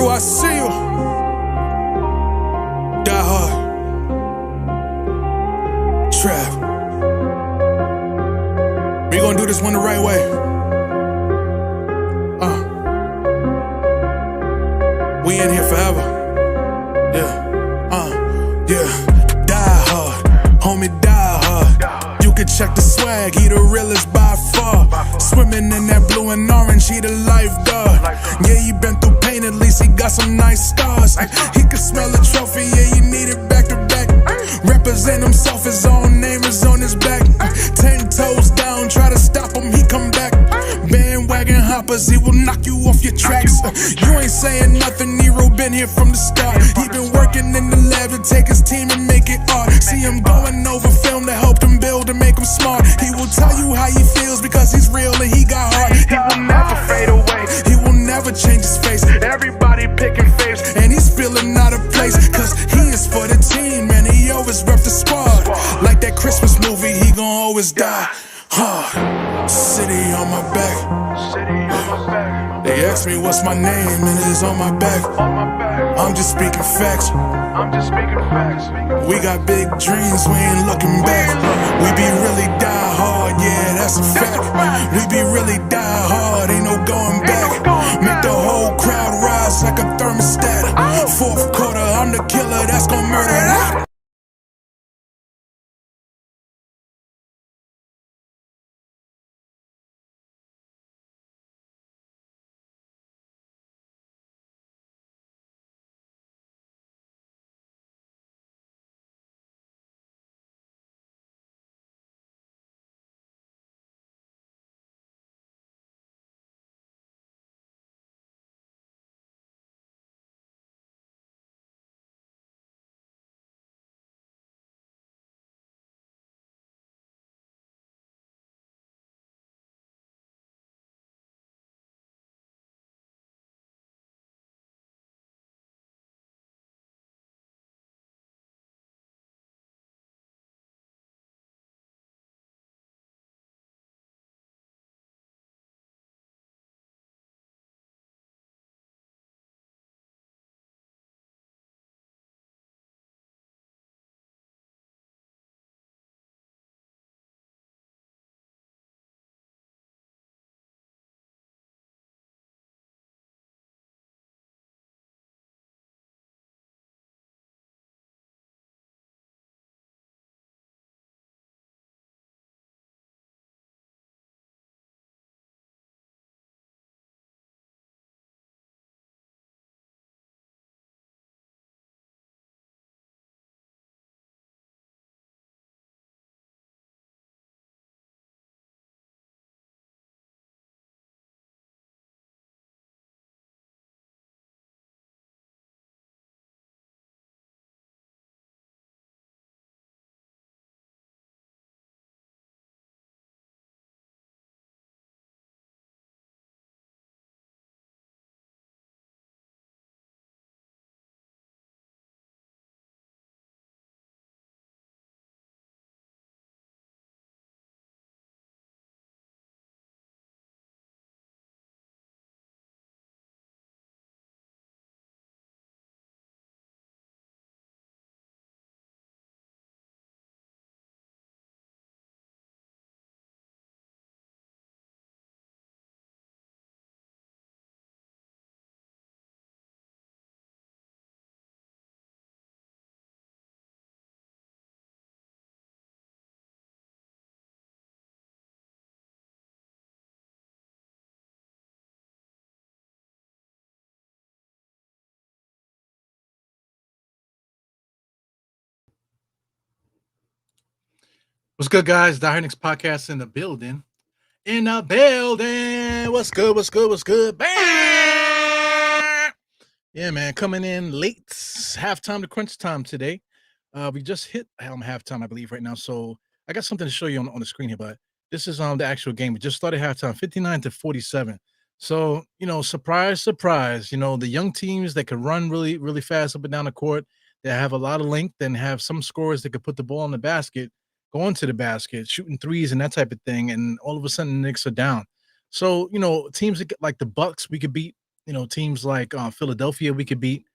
Crew, I see you. Die hard. Trav. We gonna do this one the right way. We in here forever. Yeah. Die hard. Homie, die hard. You can check the swag, he the realest by far. Swimming in that blue and orange, he the lifeguard. Yeah, he been through pain, at least he got some nice scars. He can smell a trophy, yeah, you need it back to back. Represent himself, his own name is on his back. 10 toes down, try to stop him, he come back. Bandwagon hoppers, he will knock you off your tracks. You ain't saying nothing, Nero been here from the start. He been working in the lab to take his team and make it art. See him going over film to help him build and make him smart. He will tell you how he feels because he's real and he got heart. He will never fade away, he will never change his face. Everybody picking faves, and he's feeling out of place. Cause he is for the team, man, he always rep the squad. Like that Christmas movie, he gon' always die hard. City on my back. They ask me what's my name and it is on my back. I'm just speaking facts. We got big dreams, we ain't looking back. We be really die hard, yeah, that's a fact. We be really die hard, ain't no going back. Make the whole crowd rise like a thermostat. Fourth quarter, I'm the killer that's gon' murder that. What's good, guys? The Knicks podcast in the building. In the building. What's good? What's good? What's good? Bam! Yeah, man. Coming in late. Halftime to crunch time today. We just hit halftime, I believe, right now. So I got something to show you on the screen here, but this is the actual game. We just started halftime, 59-47. So, surprise, surprise. The young teams that can run really, really fast up and down the court, that have a lot of length and have some scorers that could put the ball in the basket, going to the basket, shooting threes and that type of thing. And all of a sudden the Knicks are down. So, teams like the Bucks, we could beat teams like Philadelphia we could beat.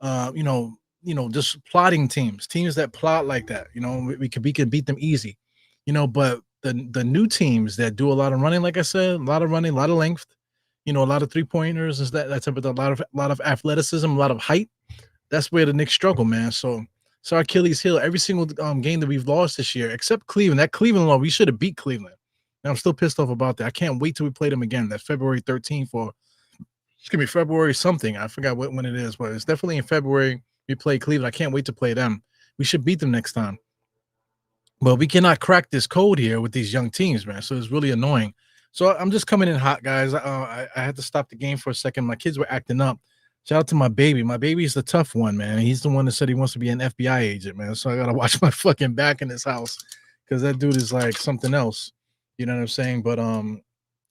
Just plotting teams that plot like that. We can beat them easy. But the new teams that do a lot of running, like I said, a lot of running, a lot of length, a lot of 3 pointers, is that's a lot of athleticism, a lot of height. That's where the Knicks struggle, man. So Achilles heel every single game that we've lost this year, except Cleveland. That Cleveland law, we should have beat Cleveland. And I'm still pissed off about that. I can't wait till we play them again. That's February 13th or excuse me, February something. I forgot when it is, but it's definitely in February. We play Cleveland. I can't wait to play them. We should beat them next time. But we cannot crack this code here with these young teams, man. So it's really annoying. So I'm just coming in hot, guys. I had to stop the game for a second. My kids were acting up. Shout out to my baby. My baby's the tough one, man. He's the one that said he wants to be an FBI agent, man. So I gotta watch my fucking back in this house because that dude is like something else. You know what I'm saying? But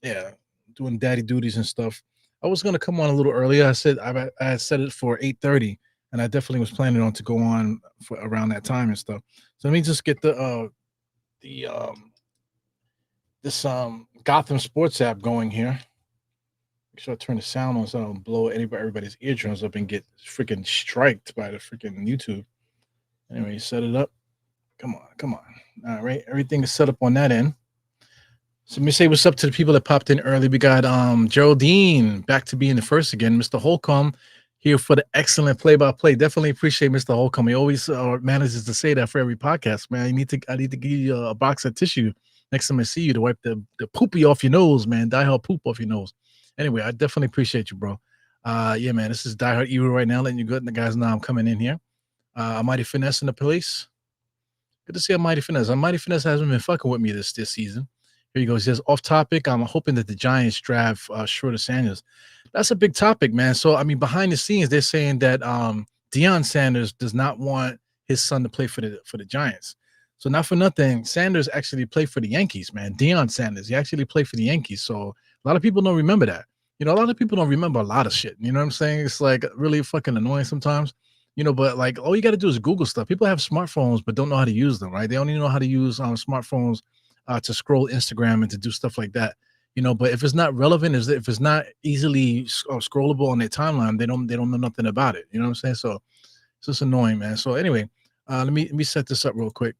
yeah, doing daddy duties and stuff. I was gonna come on a little earlier. I had set it for 8:30, and I definitely was planning on to go on for around that time and stuff. So let me just get the this Gotham Sports app going here. Make sure I turn the sound on so I don't blow everybody's eardrums up and get freaking striked by the freaking YouTube. Anyway, set it up. Come on, come on. All right, everything is set up on that end. So let me say what's up to the people that popped in early. We got Geraldine back to being the first again. Mr. Holcomb here for the excellent play-by-play. Definitely appreciate Mr. Holcomb. He always manages to say that for every podcast, man. I need to give you a box of tissue next time I see you to wipe the poopy off your nose, man. Die-hard poop off your nose. Anyway, I definitely appreciate you, bro. Yeah, man, this is Die Hard Evil right now, letting you good. And the guys know I'm coming in here. Mighty Finesse in the place. Good to see Mighty Finesse. Mighty Finesse hasn't been fucking with me this season. Here he goes. He says, off topic. I'm hoping that the Giants draft Schroeder Sanders. That's a big topic, man. So, I mean, behind the scenes, they're saying that Deion Sanders does not want his son to play for the Giants. So, not for nothing, Sanders actually played for the Yankees, man. Deion Sanders, he actually played for the Yankees. So, a lot of people don't remember that. A lot of people don't remember a lot of shit. You know what I'm saying? It's like really fucking annoying sometimes. But like all you got to do is Google stuff. People have smartphones but don't know how to use them, right? They only know how to use smartphones to scroll Instagram and to do stuff like that. But if it's not relevant, if it's not easily scrollable on their timeline, they don't know nothing about it. You know what I'm saying? So it's just annoying, man. So anyway, let me set this up real quick.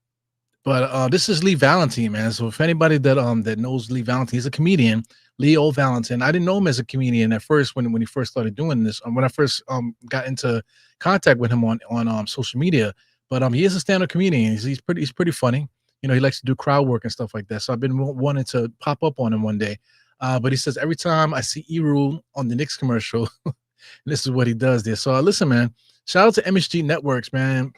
But this is Lee Valentine, man. So if anybody that knows Lee Valentine, he's a comedian, Leo Valentine. I didn't know him as a comedian at first when he first started doing this. When I first got into contact with him on social media, but he is a stand-up comedian. He's pretty funny. He likes to do crowd work and stuff like that. So I've been wanting to pop up on him one day. But he says every time I see Eru on the Knicks commercial, this is what he does there. So listen, man. Shout out to MSG Networks, man.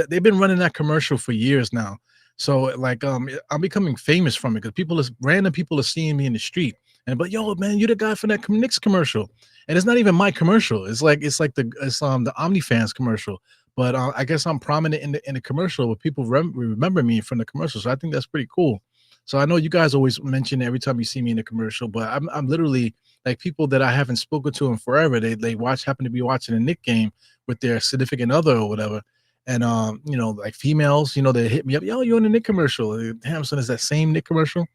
They've been running that commercial for years now. So like I'm becoming famous from it because random people are seeing me in the street but yo, man, you're the guy for that Knicks commercial. And it's not even my commercial. It's the OmniFans commercial. But I guess I'm prominent in the commercial where people remember me from the commercial. So I think that's pretty cool. So I know you guys always mention it every time you see me in the commercial, but I'm literally like people that I haven't spoken to in forever. They happen to be watching a Knicks game with their significant other or whatever. And like females, they hit me up. Yo, you're in the Knicks commercial. Damn, son, is that same Knicks commercial?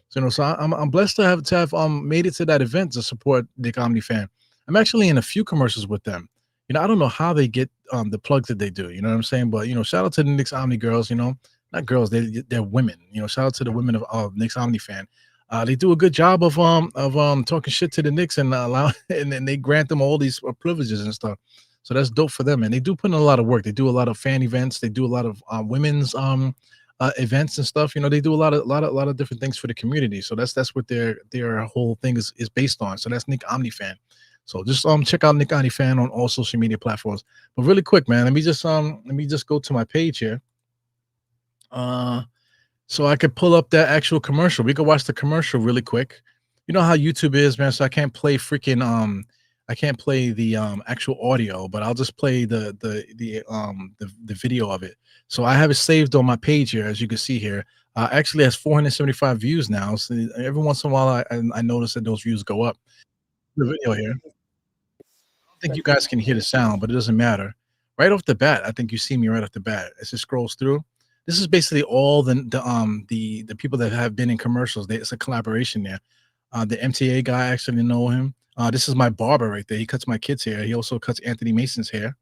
So I'm blessed to have made it to that event to support Nick OmniFan. I'm actually in a few commercials with them. I don't know how they get the plugs that they do. You know what I'm saying? But shout out to the Knicks Omni girls. Not girls, they're women. Shout out to the women of Knicks OmniFan. They do a good job of talking shit to the Knicks and and they grant them all these privileges and stuff. So that's dope for them, and they do put in a lot of work. They do a lot of fan events. They do a lot of women's events and stuff. They do a lot of different things for the community. So that's what their whole thing is based on. So that's Nick OmniFan. So just check out Nick OmniFan on all social media platforms. But really quick, man, let me just go to my page here. So I could pull up that actual commercial. We could watch the commercial really quick. You know how YouTube is, man. So I can't play the actual audio, but I'll just play the video of it. So I have it saved on my page here, as you can see here. Actually has 475 views now. So every once in a while, I notice that those views go up. The video here. I don't think you guys can hear the sound, but it doesn't matter. Right off the bat, I think you see me right off the bat as it scrolls through. This is basically all the people that have been in commercials. It's a collaboration there. The MTA guy, I actually know him. This is my barber right there. He cuts my kids' hair. He also cuts Anthony Mason's hair.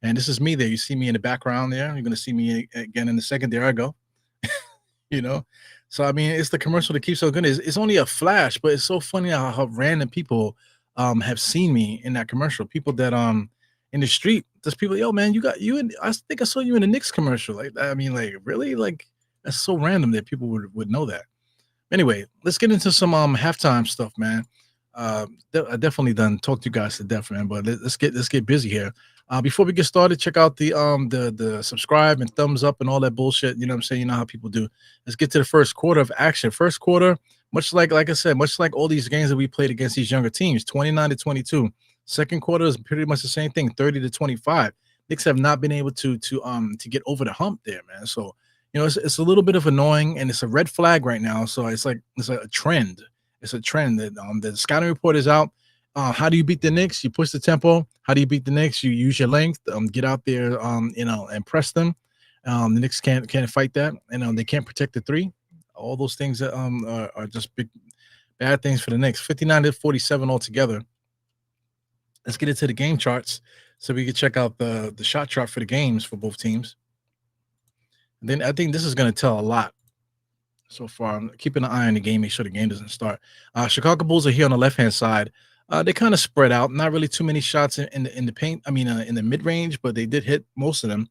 And this is me there. You see me in the background there. You're gonna see me again in a second. There I go. you know. So I mean, it's the commercial that keeps so good. It's only a flash, but it's so funny how random people have seen me in that commercial. People that in the street, there's people, yo man, you got you in I think I saw you in the Knicks commercial. Like I mean, like really? Like that's so random that people would know that. Anyway, let's get into some halftime stuff, man. I definitely done talked to you guys to death, man. But let's get busy here. Before we get started, check out the subscribe and thumbs up and all that bullshit. You know what I'm saying? You know how people do. Let's get to the first quarter of action. First quarter, much like I said, much like all these games that we played against these younger teams, 29-22. Second quarter is pretty much the same thing, 30-25. Knicks have not been able to get over the hump there, man. So it's a little bit of annoying and it's a red flag right now. So it's like it's a trend. It's a trend that the scouting report is out. How do you beat the Knicks? You push the tempo. How do you beat the Knicks? You use your length. Get out there, and press them. The Knicks can't fight that, and they can't protect the three. All those things that are just big bad things for the Knicks. 59-47 altogether. Let's get into the game charts so we can check out the shot chart for the games for both teams. And then I think this is going to tell a lot so far. I'm keeping an eye on the game, make sure the game doesn't start. Chicago Bulls are here on the left-hand side. They kind of spread out, not really too many shots in the paint. I mean, in the mid-range, but they did hit most of them.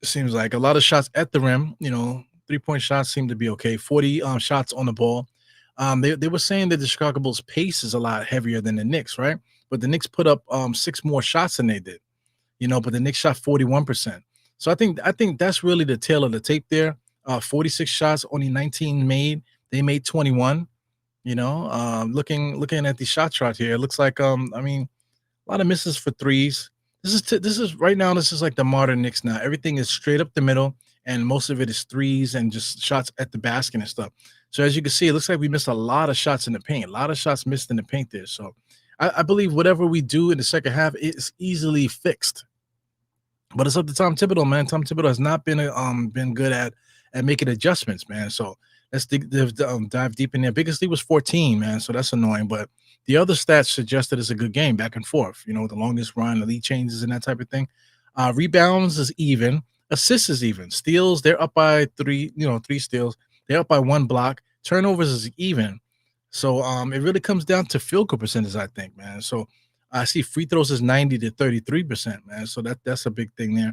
It seems like a lot of shots at the rim. 3-point shots seem to be okay. 40 shots on the ball. They were saying that the Chicago Bulls pace is a lot heavier than the Knicks, right? But the Knicks put up 6 more shots than they did. But the Knicks shot 41%. So I think that's really the tail of the tape there. 46 shots, only 19 made. They made 21. Looking at the shot chart here, it looks like I mean, a lot of misses for threes. This is right now. This is like the modern Knicks now. Everything is straight up the middle, and most of it is threes and just shots at the basket and stuff. So as you can see, it looks like we missed a lot of shots in the paint. A lot of shots missed in the paint there. So I believe whatever we do in the second half is easily fixed. But it's up to Tom Thibodeau, man. Tom Thibodeau has not been good at making adjustments, man. So let's dive deep in there. Biggest lead was 14, man. So that's annoying. But the other stats suggest that it's a good game, back and forth. The longest run, the lead changes, and that type of thing. Rebounds is even. Assists is even. Steals, they're up by 3. 3 steals. They're up by 1 block. Turnovers is even. So it really comes down to field goal percentage, I think, man. So I see free throws is 90-33%, man. So that's a big thing there.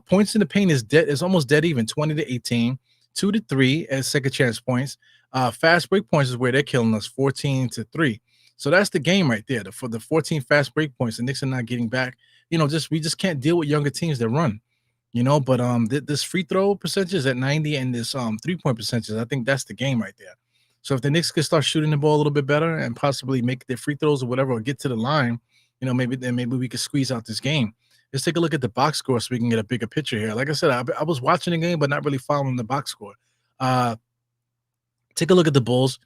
Points in the paint is dead. It's almost dead even, 20-18, 2-3 as second chance points. Fast break points is where they're killing us, 14-3. So that's the game right there. For the 14 fast break points, the Knicks are not getting back. We just can't deal with younger teams that run. But this free throw percentage is at 90, and this 3-point percentage, I think that's the game right there. So if the Knicks could start shooting the ball a little bit better and possibly make their free throws or whatever, or get to the line, maybe we could squeeze out this game. Let's take a look at the box score so we can get a bigger picture here. Like I said, I was watching the game, but not really following the box score. Take a look at the Bulls.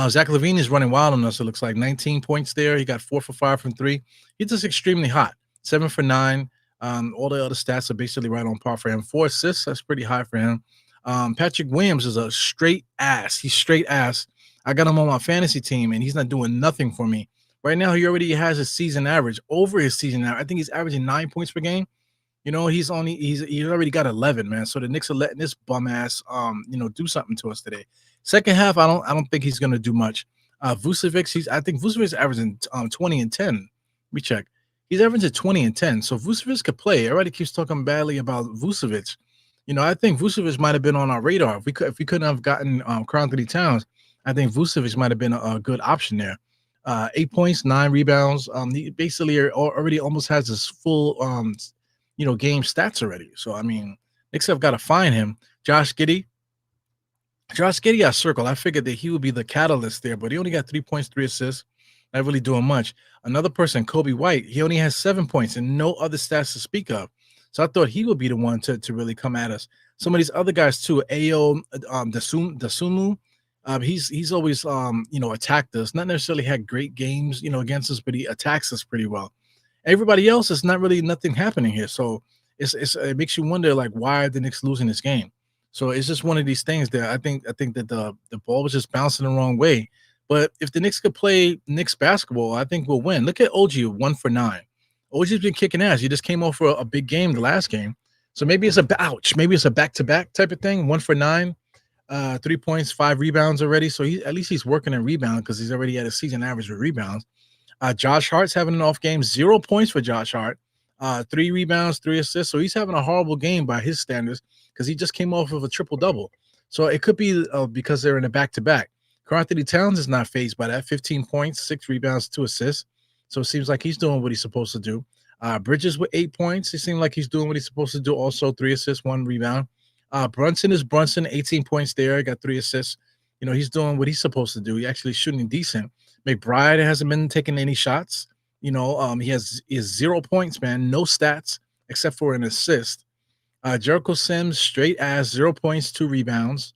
Zach LaVine is running wild on us. It looks like 19 points there. He got 4 for 5 from 3. He's just extremely hot. 7 for 9. All the other stats are basically right on par for him. 4 assists, that's pretty high for him. Patrick Williams is a straight ass. He's straight ass. I got him on my fantasy team, and he's not doing nothing for me. Right now, he already has his season average, over his season average. I think he's averaging 9 points per game. He's already got 11, man. So the Knicks are letting this bum ass do something to us today. Second half, I don't think he's gonna do much. Vucevic, I think Vucevic is averaging 20 and 10. Let me check. He's averaging 20 and 10. So Vucevic could play. Everybody keeps talking badly about Vucevic. I think Vucevic might have been on our radar. If we couldn't have gotten Karl-Anthony Towns, I think Vucevic might have been a good option there. 8 points, 9 rebounds. He basically already almost has his full game stats already. So I mean, Knicks have got to find him. Josh Giddey, I circled. I figured that he would be the catalyst there, but he only got 3 points, 3 assists. Not really doing much. Another person, Kobe White, he only has 7 points and no other stats to speak of. So I thought he would be the one to really come at us. Some of these other guys too, Ayo Dosunmu, he's always attacked us. Not necessarily had great games against us, but he attacks us pretty well. Everybody else is not really nothing happening here. So it makes you wonder, like, why are the Knicks losing this game? So it's just one of these things that I think that the ball was just bouncing the wrong way. But if the Knicks could play Knicks basketball, I think we'll win. Look at OG, 1 for 9. OG's been kicking ass. He just came off for a big game the last game. So maybe it's maybe it's a back-to-back type of thing. 1 for 9, 3 points, 5 rebounds already. So at least he's working in rebound because he's already at a season average with rebounds. Josh Hart's having an off game, 0 points for Josh Hart, 3 rebounds, 3 assists. So he's having a horrible game by his standards because he just came off of a triple double. So it could be because they're in a back to back. Karl-Anthony Towns is not fazed by that. 15 points, 6 rebounds, 2 assists. So it seems like he's doing what he's supposed to do. Bridges with 8 points. It seems like he's doing what he's supposed to do. Also 3 assists, 1 rebound. Brunson is Brunson, 18 points there. Got 3 assists. He's doing what he's supposed to do. He actually shooting decent. McBride hasn't been taking any shots. He has 0 points, man. No stats except for an assist. Jericho Sims, straight ass, 0 points, 2 rebounds.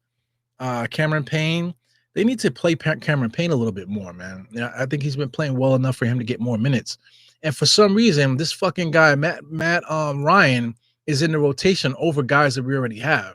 Cameron Payne, they need to play Cameron Payne a little bit more, man. I think he's been playing well enough for him to get more minutes. And for some reason, this fucking guy, Matt Ryan, is in the rotation over guys that we already have.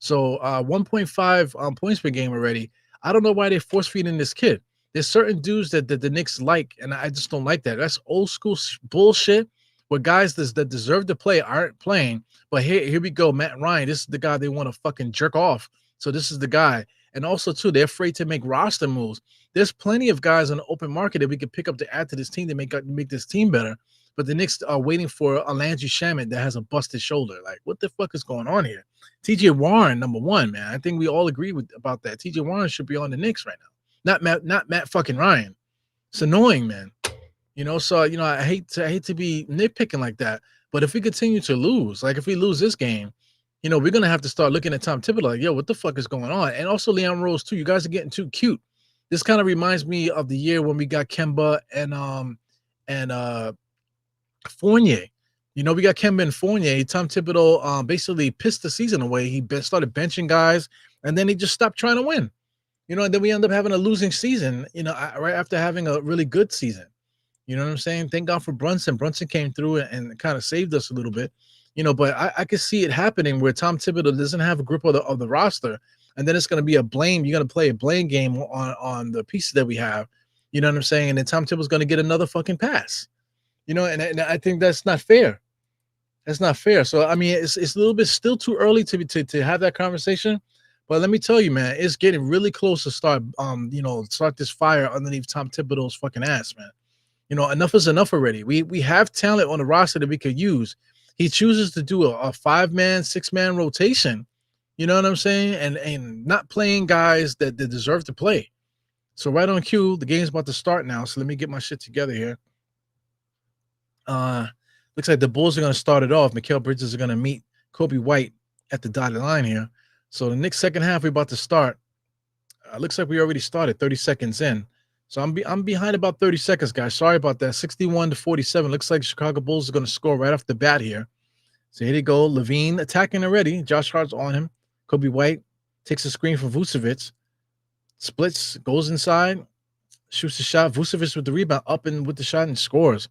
So 1.5 points per game already. I don't know why they're force feeding this kid. There's certain dudes that the Knicks like, and I just don't like that. That's old school bullshit where guys that deserve to play aren't playing. But here we go, Matt Ryan. This is the guy they want to fucking jerk off. So this is the guy. And also, too, they're afraid to make roster moves. There's plenty of guys on the open market that we could pick up to add to this team to make this team better. But the Knicks are waiting for a Landry Shamet that has a busted shoulder. Like, what the fuck is going on here? TJ Warren, number one, man. I think we all agree about that. TJ Warren should be on the Knicks right now. Not Matt fucking Ryan. It's annoying, man. So I hate to be nitpicking like that. But if we continue to lose, like if we lose this game, we're gonna have to start looking at Tom Thibodeau like, yo, what the fuck is going on? And also Leon Rose too. You guys are getting too cute. This kind of reminds me of the year when we got Kemba and Fournier. We got Kemba and Fournier. Tom Thibodeau basically pissed the season away. He started benching guys, and then he just stopped trying to win. And then we end up having a losing season, right after having a really good season. You know what I'm saying? Thank God for Brunson. Brunson came through and kind of saved us a little bit. But I could see it happening where Tom Thibodeau doesn't have a grip of the roster, and then it's going to be a blame. You're going to play a blame game on the pieces that we have. You know what I'm saying? And then Tom Thibodeau's going to get another fucking pass. And I think that's not fair. That's not fair. So I mean, it's a little bit still too early to have that conversation. But let me tell you, man, it's getting really close to start this fire underneath Tom Thibodeau's fucking ass, man. Enough is enough already. We have talent on the roster that we could use. He chooses to do a 5-man, 6-man rotation. You know what I'm saying? And not playing guys that deserve to play. So right on cue, the game's about to start now. So let me get my shit together here. Looks like the Bulls are going to start it off. Mikal Bridges are going to meet Kobe White at the dotted line here. So the next second half we're about to start. Looks like we already started 30 seconds in. So I'm behind about 30 seconds, guys. Sorry about that. 61-47. Looks like Chicago Bulls are going to score right off the bat here. So here they go. Levine attacking already. Josh Hart's on him. Kobe White takes a screen from Vucevic. Splits, goes inside, shoots the shot. Vucevic with the rebound, up and with the shot and scores.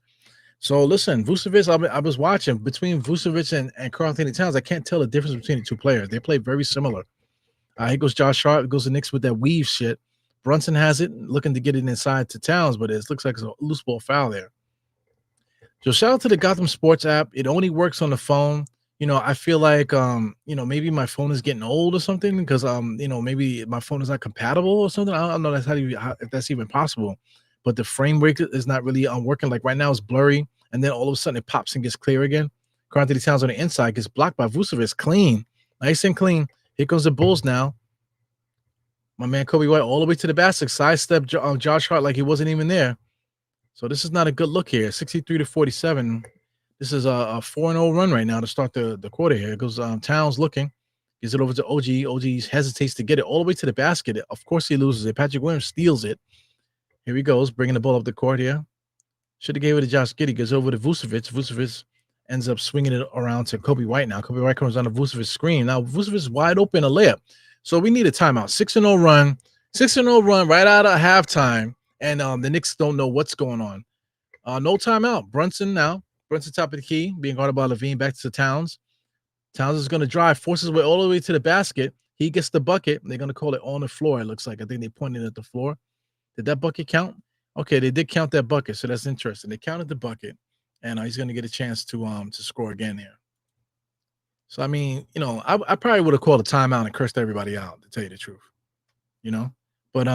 So listen, Vucevic, I was watching between Vucevic and Karl-Anthony Towns. I can't tell the difference between the two players. They play very similar. Here goes Josh Hart. Goes the Knicks with that weave shit. Brunson has it, looking to get it inside to Towns, but it looks like it's a loose ball foul there. So shout out to the Gotham Sports app. It only works on the phone. I feel like maybe my phone is getting old or something because maybe my phone is not compatible or something. I don't know if that's even possible. But the frame rate is not really working. Like right now it's blurry, and then all of a sudden it pops and gets clear again. Karl-Anthony Towns on the inside gets blocked by Vucevic. Clean. Nice and clean. Here comes the Bulls now. My man Kobe White all the way to the basket, sidestep Josh Hart like he wasn't even there. So this is not a good look here. 63-47. This is a 4-0 run right now to start the quarter here. It goes Towns looking. Gives it over to OG. OG hesitates to get it all the way to the basket. Of course he loses it. Patrick Williams steals it. Here he goes, bringing the ball up the court here. Should have gave it to Josh Giddey. Goes over to Vucevic. Vucevic ends up swinging it around to Kobe White now. Kobe White comes on the Vucevic screen. Now Vucevic is wide open, a layup. So we need a timeout. 6-0 run. 6-0 run right out of halftime. And the Knicks don't know what's going on. No timeout. Brunson now. Brunson top of the key. Being guarded by Levine. Back to Towns. Towns is going to drive. Forces way all the way to the basket. He gets the bucket. They're going to call it on the floor, it looks like. I think they pointed at the floor. Did that bucket count? Okay, they did count that bucket, so that's interesting. They counted the bucket, and he's going to get a chance to score again here. So I mean, I probably would have called a timeout and cursed everybody out, to tell you the truth. You know, but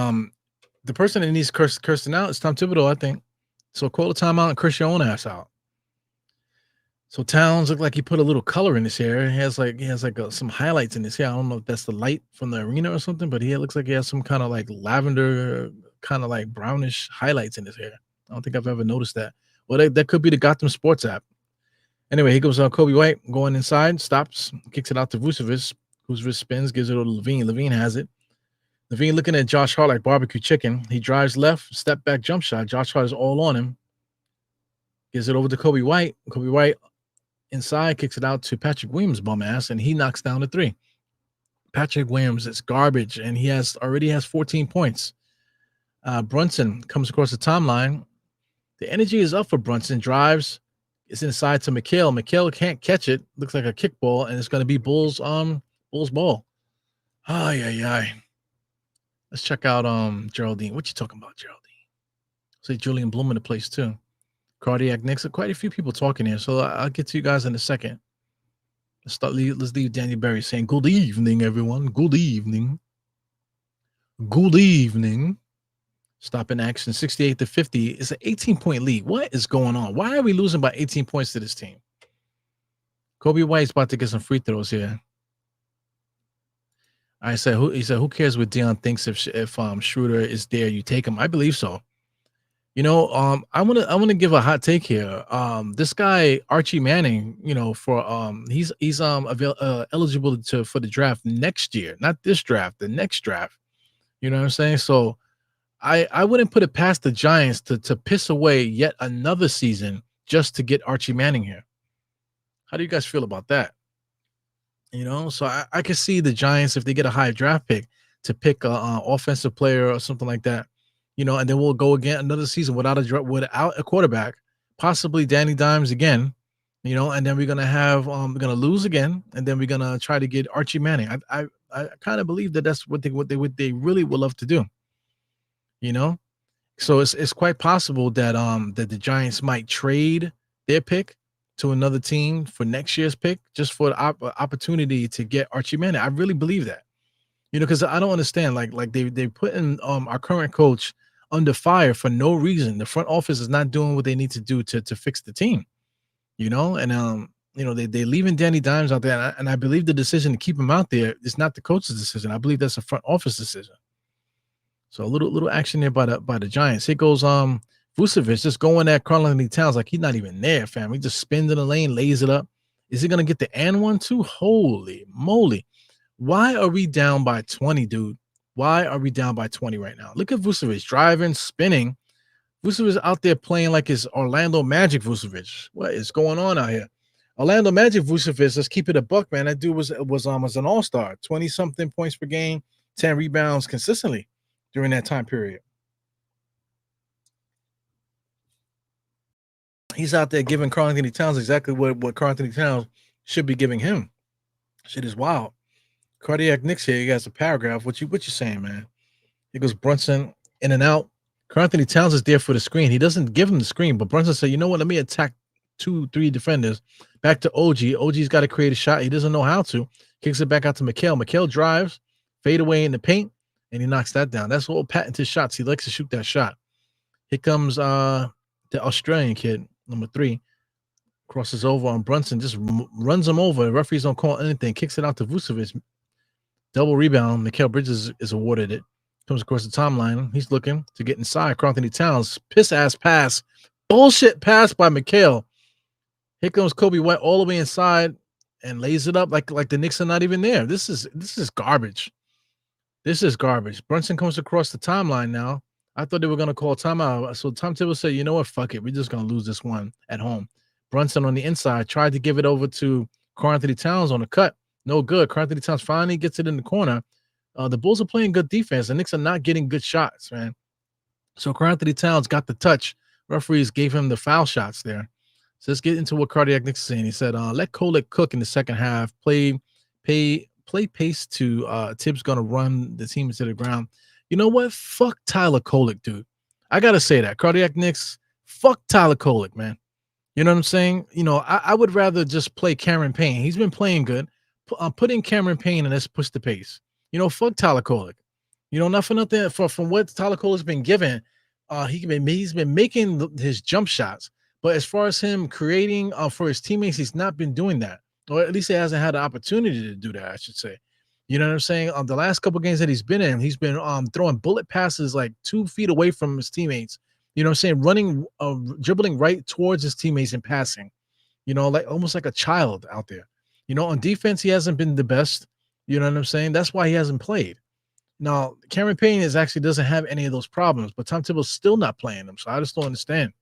the person that needs cursing out is Tom Thibodeau, I think. So call a timeout and curse your own ass out. So Towns looked like he put a little color in his hair. He has some highlights in his hair. I don't know if that's the light from the arena or something, but he looks like he has some kind of like lavender, kind of like brownish highlights in his hair. I don't think I've ever noticed that. Well, that could be the Gotham Sports app. Anyway, he goes Kobe White going inside, stops, kicks it out to Vucevic. Vucevic spins, gives it to Levine. Levine has it. Levine looking at Josh Hart like barbecue chicken. He drives left, step back jump shot. Josh Hart is all on him. Gives it over to Kobe White. Kobe White inside, kicks it out to Patrick Williams, bum ass, and he knocks down the three. Patrick Williams is garbage, and he already has 14 points. Brunson comes across the timeline. The energy is up for Brunson. Drives. It's inside to Mikal. Mikal can't catch it. Looks like a kickball, and it's going to be Bulls ball. Ay. Let's check out Geraldine. What you talking about, Geraldine? Say Julian Bloom in the place too. Cardiac Knicks. Quite a few people talking here, so I'll get to you guys in a second. Let's leave Danny Berry saying good evening, everyone. Good evening. Good evening. Stop in action. 68-50. It's an 18-point lead. What is going on? Why are we losing by 18 points to this team? Kobe White's about to get some free throws here. He said, who cares what Dion thinks if Schroeder is there? You take him. I believe so. I want to give a hot take here. This guy Archie Manning, he's eligible for the draft next year, not this draft, the next draft. You know what I'm saying? So I wouldn't put it past the Giants to piss away yet another season just to get Archie Manning here. How do you guys feel about that? So I could see the Giants, if they get a high draft pick, to pick an offensive player or something like that, and then we'll go again another season without a quarterback, possibly Danny Dimes again, and then we're gonna lose again, and then we're gonna try to get Archie Manning. I kind of believe that's what they really would love to do, So it's quite possible that that the Giants might trade their pick to another team for next year's pick, just for the opportunity to get Archie Manning. I really believe that, because I don't understand. Like they put in our current coach under fire for no reason. The front office is not doing what they need to do to fix the team, and they leaving Danny Dimes out there, and I believe the decision to keep him out there is not the coach's decision. I believe that's a front office decision. So a little action there by the Giants. Here goes Vucevic just going at Karl-Anthony Towns like he's not even there, fam. He just spins in the lane, lays it up. Is he going to get the and one too? Holy moly. Why are we down by 20, dude? Why are we down by 20 right now? Look at Vucevic driving, spinning. Vucevic out there playing like his Orlando Magic Vucevic. What is going on out here? Orlando Magic Vucevic, let's keep it a buck, man. That dude was an all-star, 20-something points per game, 10 rebounds consistently during that time period. He's out there giving Karl-Anthony Towns exactly what Karl-Anthony Towns should be giving him. Shit is wild. Cardiac Knicks here. You guys a paragraph. What you saying, man? Here goes Brunson in and out. Karl-Anthony Towns is there for the screen. He doesn't give him the screen, but Brunson said, you know what? Let me attack 2-3 defenders. Back to OG. OG's got to create a shot. He doesn't know how to. Kicks it back out to Mikal. Mikal drives, fade away in the paint, and he knocks that down. That's all patented shots. He likes to shoot that shot. Here comes the Australian kid, number 3. Crosses over on Brunson, just runs him over. The referees don't call anything. Kicks it out to Vucevic. Double rebound. Mikal Bridges is awarded it. Comes across the timeline. He's looking to get inside. Karl-Anthony Towns, piss-ass pass. Bullshit pass by Mikal. Here comes Kobe White all the way inside and lays it up like the Knicks are not even there. This is garbage. This is garbage. Brunson comes across the timeline now. I thought they were going to call timeout. So Tom Thibodeau said, you know what, fuck it. We're just going to lose this one at home. Brunson on the inside tried to give it over to Karl-Anthony Towns on the cut. No good. Karl-Anthony Towns finally gets it in the corner. The Bulls are playing good defense. The Knicks are not getting good shots, man. So Karl-Anthony Towns got the touch. Referees gave him the foul shots there. So let's get into what Cardiac Knicks is saying. He said, let Kolek cook in the second half. Play pace to Tibbs going to run the team into the ground. You know what? Fuck Tyler Kolek, dude. I gotta say that. Cardiac Knicks, fuck Tyler Kolek, man. You know what I'm saying? I would rather just play Cameron Payne. He's been playing good. Put in Cameron Payne and let's push the pace. Fuck Tyler Kolek. Not for nothing. From what Tyler Kolek's been given, he's been making his jump shots. But as far as him creating for his teammates, he's not been doing that, or at least he hasn't had the opportunity to do that. I should say. You know what I'm saying? The last couple games that he's been in, he's been throwing bullet passes like 2 feet away from his teammates. You know what I'm saying? Running, dribbling right towards his teammates and passing. Like almost like a child out there. On defense, he hasn't been the best. You know what I'm saying? That's why he hasn't played. Now, Cameron Payne actually doesn't have any of those problems, but Tom Thibodeau's still not playing them. So I just don't understand.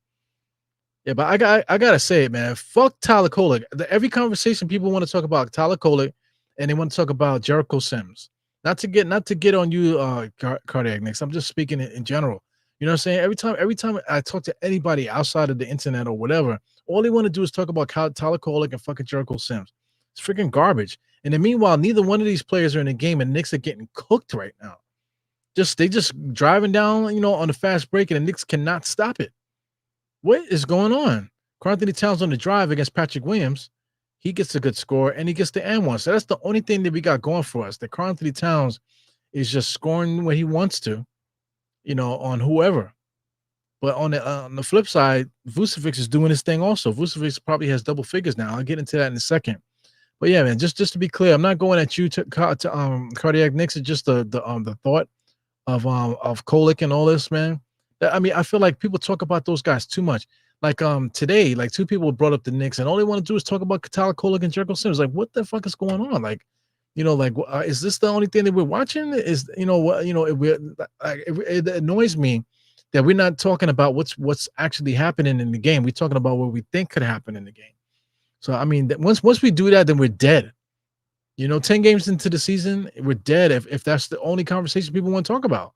Yeah, but I gotta say it, man. Fuck Tyler Kolek. Every conversation people want to talk about Tyler Kolek, and they want to talk about Jericho Sims. Not to get on you, Cardiac Knicks. I'm just speaking in general. You know what I'm saying? Every time I talk to anybody outside of the internet or whatever, all they want to do is talk about Tyler Kolek and fucking Jericho Sims. It's freaking garbage. And then meanwhile, neither one of these players are in the game, and Knicks are getting cooked right now. They just driving down, on the fast break, and the Knicks cannot stop it. What is going on? Karl-Anthony Towns on the drive against Patrick Williams. He gets a good score, and he gets the and one. So that's the only thing that we got going for us. That Karl-Anthony Towns is just scoring when he wants to, on whoever. But on the flip side, Vucevic is doing his thing also. Vucevic probably has double figures now. I'll get into that in a second. But yeah, man, just to be clear, I'm not going at you to Cardiac Knicks. It's just the thought of Kolek and all this, man. I mean, I feel like people talk about those guys too much. Like today, like 2 people brought up the Knicks, and all they want to do is talk about Tyler Kolek and Jericho Sims. Like, what the fuck is going on? Like, is this the only thing that we're watching? Is it annoys me that we're not talking about what's actually happening in the game. We're talking about what we think could happen in the game. So I mean, once we do that, then we're dead. 10 games into the season, we're dead if that's the only conversation people want to talk about.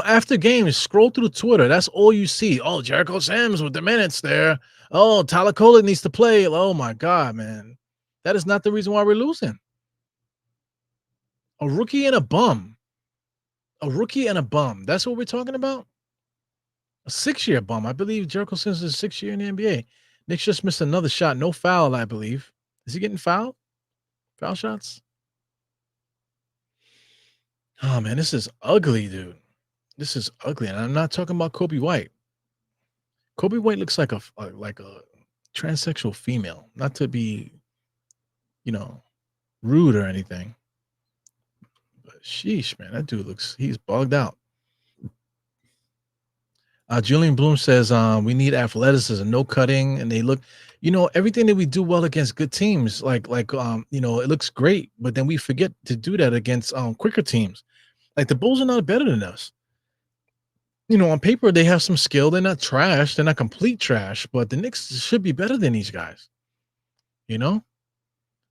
After games, scroll through Twitter. That's all you see. Oh, Jericho Sims with the minutes there. Oh, Tyler Kolek needs to play. Oh, my God, man. That is not the reason why we're losing. A rookie and a bum. A rookie and a bum. That's what we're talking about? A 6-year bum. I believe Jericho Sims is 6 year in the NBA. Knicks just missed another shot. No foul, I believe. Is he getting fouled? Foul shots? Oh, man, this is ugly, dude. This is ugly, and I'm not talking about Kobe White. Kobe White looks like a transsexual female. Not to be, rude or anything, but sheesh, man, that dude he's bugged out. Julian Bloom says we need athleticism, no cutting, and they look, everything that we do well against good teams, it looks great, but then we forget to do that against quicker teams. Like the Bulls are not better than us. On paper, they have some skill. They're not trash. They're not complete trash, but the Knicks should be better than these guys.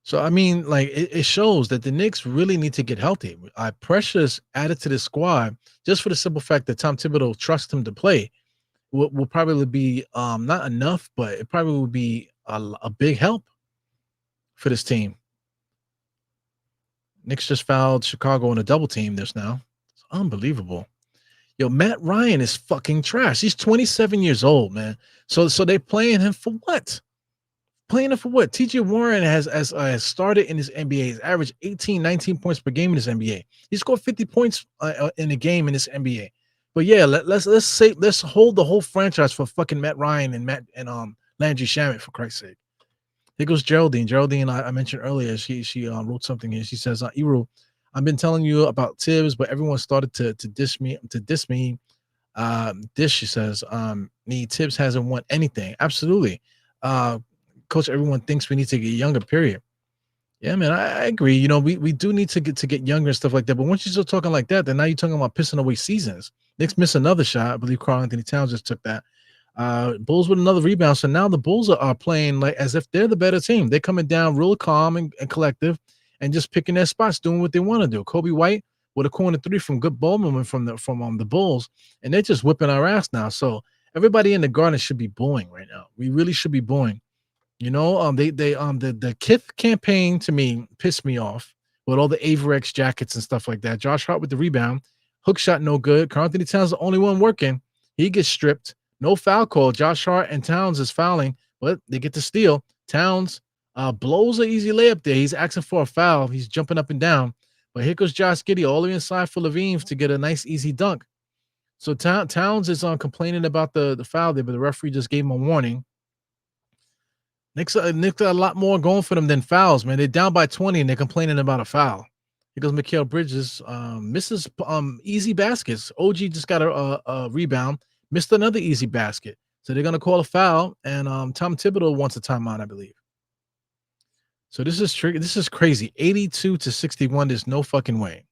So, I mean, like, it shows that the Knicks really need to get healthy. Precious added to the squad just for the simple fact that Tom Thibodeau trusts him to play will probably be not enough, but it probably will be a big help for this team. Knicks just fouled Chicago on a double team just now. It's unbelievable. Yo, Matt Ryan is fucking trash. He's 27 years old, man. So they're playing him for what? Playing him for what? TJ Warren has started in his NBA. He's averaged 18, 19 points per game in his NBA. He scored 50 points in a game in this NBA. But yeah, let's hold the whole franchise for fucking Matt Ryan and Landry Shamet, for Christ's sake. Here goes Geraldine. Geraldine, I mentioned earlier, she wrote something here. She says, Ebro, I've been telling you about Tibbs, but everyone started to diss me. She says, Tibbs hasn't won anything. Absolutely. Coach, everyone thinks we need to get younger, period. Yeah, man, I agree. We do need to get younger and stuff like that. But once you start talking like that, then now you're talking about pissing away seasons. Knicks missed another shot. I believe Karl-Anthony Towns just took that. Bulls with another rebound. So now the Bulls are playing like as if they're the better team. They're coming down real calm and collective and just picking their spots, doing what they want to do. Kobe White with a corner 3 from good ball movement from the Bulls, and they're just whipping our ass now. So everybody in the Garden should be booing right now. We really should be booing. The Kith campaign to me pissed me off with all the Averex jackets and stuff like that. Josh Hart with the rebound. Hook shot no good. Karl Anthony Towns the only one working. He gets stripped. No foul call. Josh Hart and Towns is fouling, but they get the steal. Towns blows an easy layup there. He's asking for a foul. He's jumping up and down. But here goes Josh Giddey all the way inside for Levine to get a nice easy dunk. So Towns is complaining about the foul there, but the referee just gave him a warning. Knicks got a lot more going for them than fouls, man. They're down by 20 and they're complaining about a foul. Here goes Mikal Bridges, misses easy baskets. OG just got a rebound, missed another easy basket. So they're gonna call a foul, and Tom Thibodeau wants a timeout, I believe. So this is tricky. This is crazy. 82-61. There's no fucking way.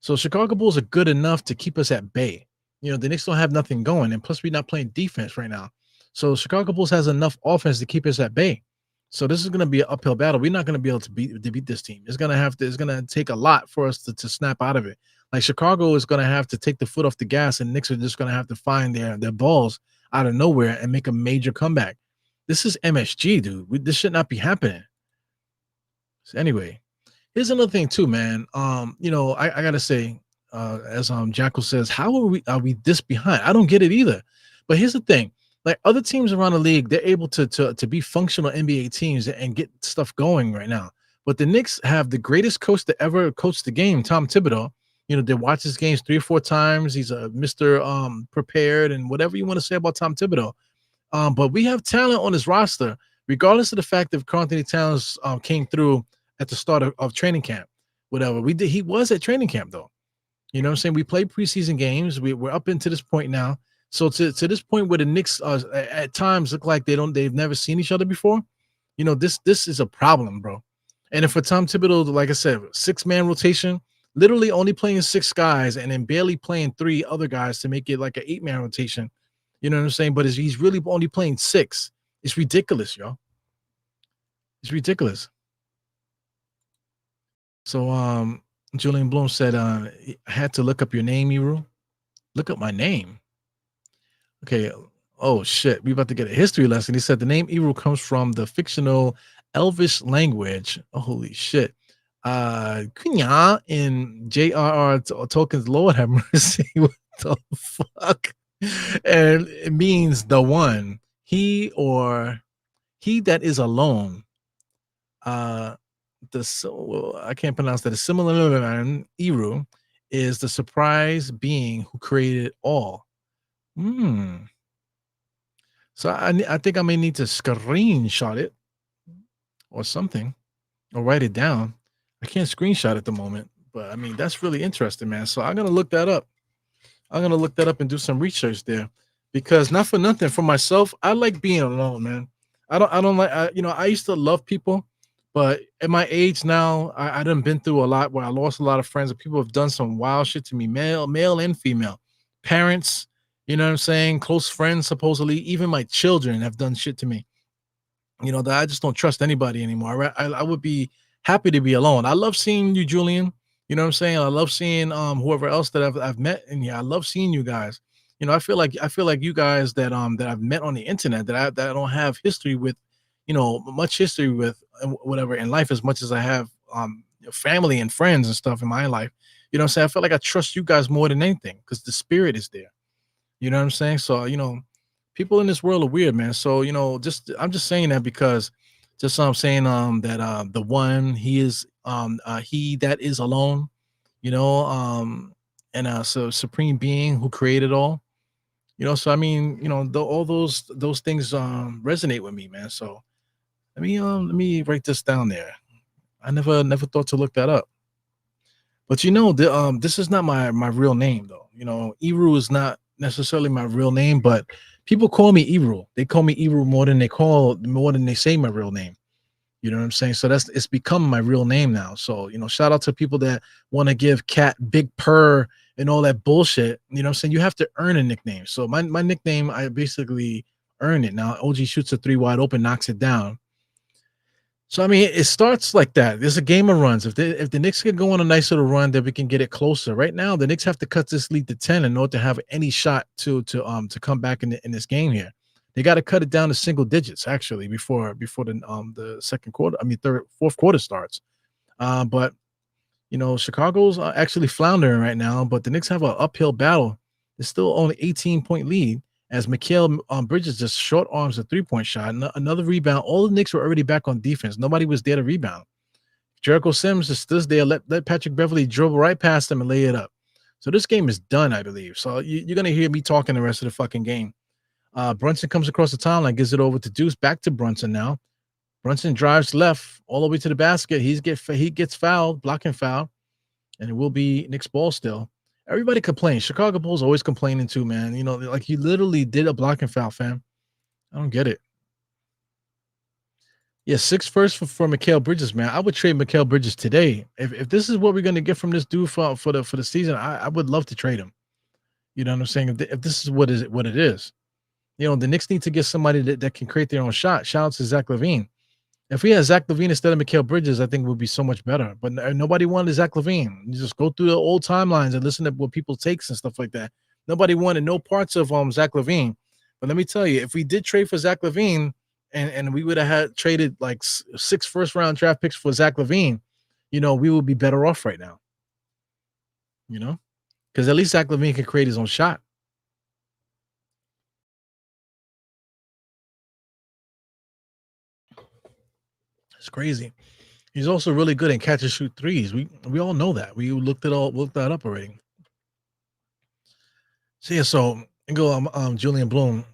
So Chicago Bulls are good enough to keep us at bay. You know, the Knicks don't have nothing going, and plus we're not playing defense right now. So Chicago Bulls has enough offense to keep us at bay. So this is going to be an uphill battle. We're not going to be able to beat this team. It's going to take a lot for us to snap out of it. Like Chicago is going to have to take the foot off the gas, and Knicks are just going to have to find their balls out of nowhere and make a major comeback. This is MSG, dude. This should not be happening. So anyway, here's another thing too, man. You know, I gotta say, as Jackal says, how are we this behind? I don't get it either. But here's the thing: like other teams around the league, they're able to be functional NBA teams and get stuff going right now. But the Knicks have the greatest coach to ever coach the game, Tom Thibodeau. You know, they watch his games 3 or 4 times. He's a Mr. Prepared and whatever you want to say about Tom Thibodeau. But we have talent on his roster, regardless of the fact that Karl Anthony Towns came through at the start of training camp. Whatever we did, he was at training camp though. You know what I'm saying? We played preseason games. We're up into this point now. So to this point where the Knicks at times look like they've never seen each other before. You know, this is a problem, bro. And if for Tom Thibodeau, like I said, 6-man rotation, literally only playing 6 guys and then barely playing 3 other guys to make it like an 8-man rotation. You know what I'm saying? But he's really only playing 6. It's ridiculous, yo. It's ridiculous. So Julian Bloom said, I had to look up your name, Eru. Look up my name. Okay. Oh shit. We about to get a history lesson. He said the name Eru comes from the fictional Elvish language. Oh, holy shit. Kunya in J.R.R. Tolkien's Lord Have Mercy. What the fuck? And it means the one. He or he that is alone. I can't pronounce that. A similar man, Eru, is the surprise being who created all. So I think I may need to screenshot it or something, or write it down. I can't screenshot at the moment, but I mean that's really interesting, man. So I'm gonna look that up. I'm gonna look that up and do some research there, because not for nothing, for myself, I like being alone, man. I don't like. I used to love people. But at my age now, I done been through a lot where I lost a lot of friends, and people have done some wild shit to me, male and female. Parents, you know what I'm saying? Close friends, supposedly. Even my children have done shit to me. You know, that I just don't trust anybody anymore. I would be happy to be alone. I love seeing you, Julian. You know what I'm saying? I love seeing whoever else that I've met in here. I love seeing you guys. You know, I feel like you guys that I've met on the internet that I don't have history with, you know, much history with whatever in life as much as I have family and friends and stuff in my life. You know what I'm saying? I feel like I trust you guys more than anything because the spirit is there. You know what I'm saying? So, you know, people in this world are weird, man. So, you know, I'm just saying that because just I'm saying that the one he is he that is alone, you know, and so supreme being who created all. You know, so I mean, you know, all those things resonate with me, man. So let me write this down there. I never thought to look that up. But you know, this is not my real name though. You know, Eru is not necessarily my real name, but people call me Eru. They call me Eru more than they say my real name. You know what I'm saying? So it's become my real name now. So, you know, shout out to people that want to give Cat Big Purr and all that bullshit. You know what I'm saying? You have to earn a nickname. So my nickname, I basically earn it. Now OG shoots a 3 wide open, knocks it down. So I mean, it starts like that. There's a game of runs. If the Knicks can go on a nice little run, then we can get it closer. Right now, the Knicks have to cut this lead to 10 in order to have any shot to come back in this game here. They got to cut it down to single digits actually before the second quarter. I mean, fourth quarter starts. But Chicago's actually floundering right now, but the Knicks have an uphill battle. It's still only 18-point lead as Mikal Bridges just short arms a 3-point shot. Another rebound. All the Knicks were already back on defense. Nobody was there to rebound. Jericho Sims just stood there, let Patrick Beverly dribble right past him and lay it up. So this game is done, I believe. So you're going to hear me talking the rest of the fucking game. Brunson comes across the timeline, gives it over to Deuce, back to Brunson now. Brunson drives left all the way to the basket. He gets fouled, blocking foul, and it will be Knicks ball still. Everybody complains. Chicago Bulls always complaining too, man. Like you literally did a blocking foul, fam. I don't get it. Yeah, 6 first for Mikal Bridges, man. I would trade Mikal Bridges today. If this is what we're gonna get from this dude for the season, I would love to trade him. You know what I'm saying? If this is what it is, the Knicks need to get somebody that can create their own shot. Shout out to Zach LaVine. If we had Zach LaVine instead of Mikal Bridges, I think it would be so much better. But nobody wanted Zach LaVine. You just go through the old timelines and listen to what people takes and stuff like that. Nobody wanted no parts of Zach LaVine. But let me tell you, if we did trade for Zach LaVine and we would have had traded like 6 first-round draft picks for Zach LaVine, we would be better off right now. Because at least Zach LaVine can create his own shot. It's crazy. He's also really good in catch and shoot threes. We all know that. We looked that up already. So Julian Bloom.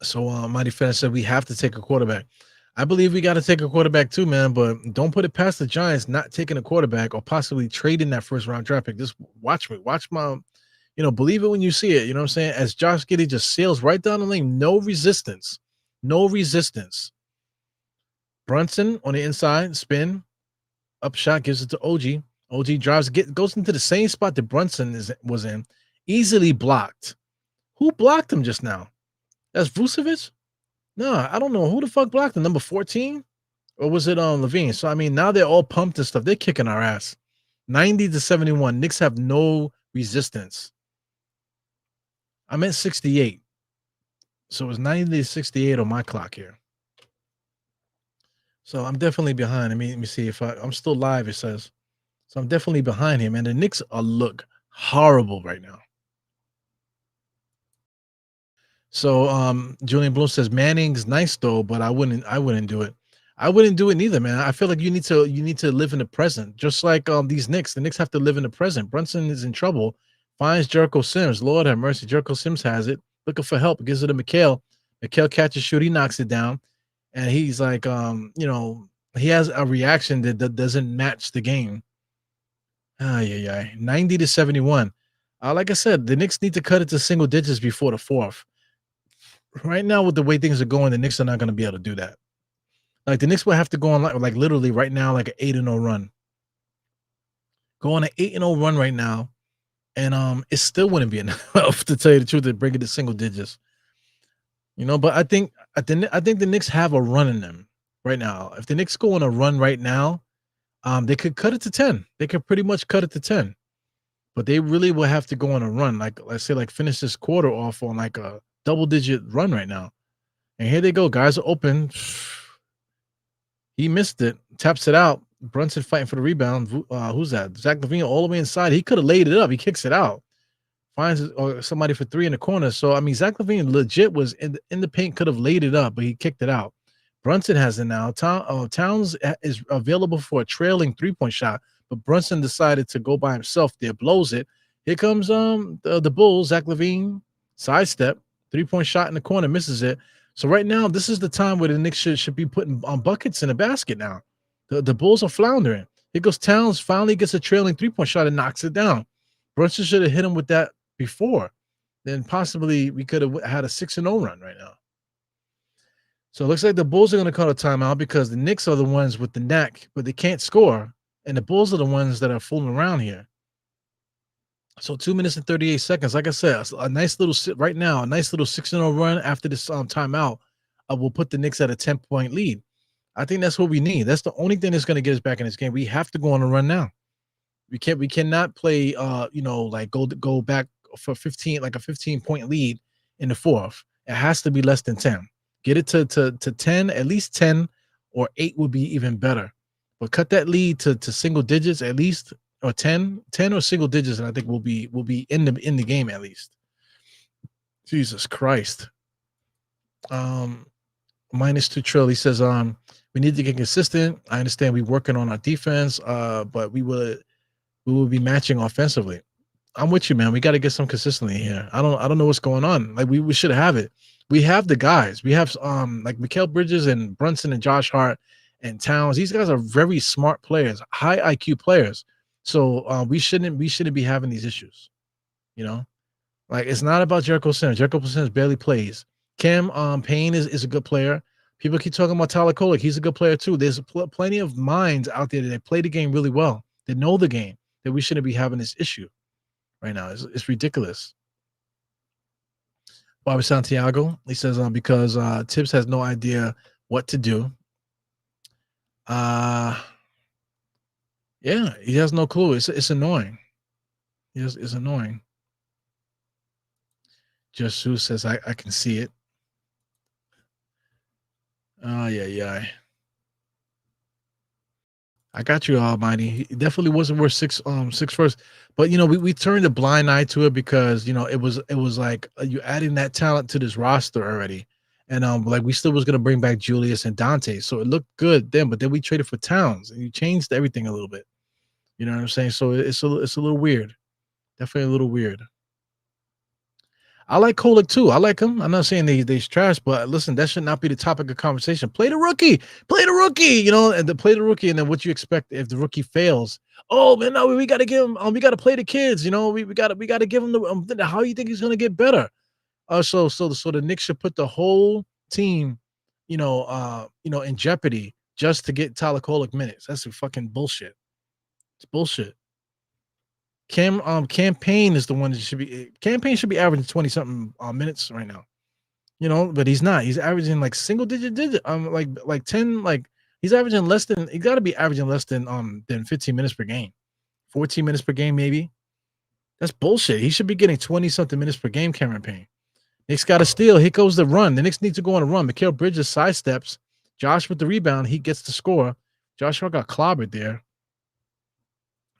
So Mighty Fan said we have to take a quarterback. I believe we got to take a quarterback too, man. But don't put it past the Giants not taking a quarterback or possibly trading that first round draft pick. Just watch me. Watch my, believe it when you see it. You know what I'm saying? As Josh Giddey just sails right down the lane, no resistance. Brunson on the inside, spin, up shot, gives it to OG. OG drives, goes into the same spot that Brunson was in, easily blocked. Who blocked him just now? That's Vucevic? No, I don't know. Who the fuck blocked him? Number 14? Or was it Levine? So, now they're all pumped and stuff. They're kicking our ass. 90-71. Knicks have no resistance. I meant 68. So it's 90-68 on my clock here. So I'm definitely behind. Let me see if I'm still live, it says. So I'm definitely behind him. And the Knicks look horrible right now. So Julian Bloom says Manning's nice though, but I wouldn't do it. I wouldn't do it neither, man. I feel like you need to live in the present. Just like these Knicks. The Knicks have to live in the present. Brunson is in trouble. Finds Jericho Sims. Lord have mercy. Jericho Sims has it. Looking for help. Gives it to Mikal. Mikal catches shoot. He knocks it down. And he's like, he has a reaction that doesn't match the game. 90-71. Like I said, the Knicks need to cut it to single digits before the fourth. Right now, with the way things are going, the Knicks are not going to be able to do that. Like the Knicks will have to go on like literally right now, like an 8-0 run. Go on an 8-0 run right now, and it still wouldn't be enough to tell you the truth to bring it to single digits. But I think the Knicks have a run in them right now. If the Knicks go on a run right now, they could cut it to 10. They could pretty much cut it to 10. But they really will have to go on a run. Like let's say finish this quarter off on like a double-digit run right now. And here they go. Guys are open. He missed it. Taps it out. Brunson fighting for the rebound. Who's that? Zach LaVine all the way inside. He could have laid it up. He kicks it out. Finds somebody for 3 in the corner. So, Zach LaVine legit was in the paint, could have laid it up, but he kicked it out. Brunson has it now. Towns is available for a trailing 3-point shot, but Brunson decided to go by himself there, blows it. Here comes the Bulls. Zach LaVine, sidestep, 3-point shot in the corner, misses it. So right now, this is the time where the Knicks should be putting buckets in the basket now. The Bulls are floundering. Here goes Towns, finally gets a trailing 3-point shot and knocks it down. Brunson should have hit him with that before. Then possibly we could have had a 6-0 run right now. So it looks like the Bulls are going to call a timeout because the Knicks are the ones with the knack, but they can't score. And the Bulls are the ones that are fooling around here. So 2 minutes and 38 seconds. Like I said, a nice little 6-0 run after this timeout will put the Knicks at a 10-point lead. I think that's what we need. That's the only thing that's going to get us back in this game. We have to go on a run now. We cannot play go back for 15, like a 15-point lead in the fourth. It has to be less than 10. Get it to 10, at least 10 or 8 would be even better. but cut that lead to single digits at least, or 10 or single digits, and I think we'll be in the game at least. Jesus Christ. -2 trill. He says, we need to get consistent. I understand we're working on our defense, but we will be matching offensively. I'm with you, man. We got to get some consistency here. I don't know what's going on. Like we should have it. We have the guys. We have like Mikal Bridges and Brunson and Josh Hart and Towns. These guys are very smart players, high IQ players. So we shouldn't be having these issues. You know, like it's not about Jericho Sims. Jericho Sims barely plays. Cam Payne is a good player. People keep talking about Tyler Kolek. He's a good player too. There's plenty of minds out there that play the game really well. That know the game. That we shouldn't be having this issue right now. It's ridiculous. Bobby Santiago, he says, because Tibbs has no idea what to do. Yeah, he has no clue. It's annoying. It's annoying. Just Sue says, I can see it. Oh, yeah. I got you, Almighty. He definitely wasn't worth six first, but we turned a blind eye to it because it was like you adding that talent to this roster already, and like we still was gonna bring back Julius and Dante, so it looked good then. But then we traded for Towns, and you changed everything a little bit. You know what I'm saying? So it's a little weird, definitely a little weird. I like Kolek too. I like him. I'm not saying they's trash, but listen, that should not be the topic of conversation. Play the rookie, and play the rookie, and then what you expect if the rookie fails? Oh man, no, we got to give him. We got to play the kids. We got to give him the. How you think he's gonna get better? So the Knicks should put the whole team, in jeopardy just to get Tyler Kolek minutes. That's a fucking bullshit. It's bullshit. Campaign is the one that should be. Campaign should be averaging 20-something minutes right now, but he's not. He's averaging like single digit, like 10, like he's averaging less than. He got to be averaging less than 15 minutes per game, 14 minutes per game maybe. That's bullshit. He should be getting 20-something minutes per game. Cameron Payne. Knicks got to steal. Here goes the run. The Knicks need to go on a run. Mikal Bridges sidesteps. Josh with the rebound. He gets the score. Josh Hart got clobbered there.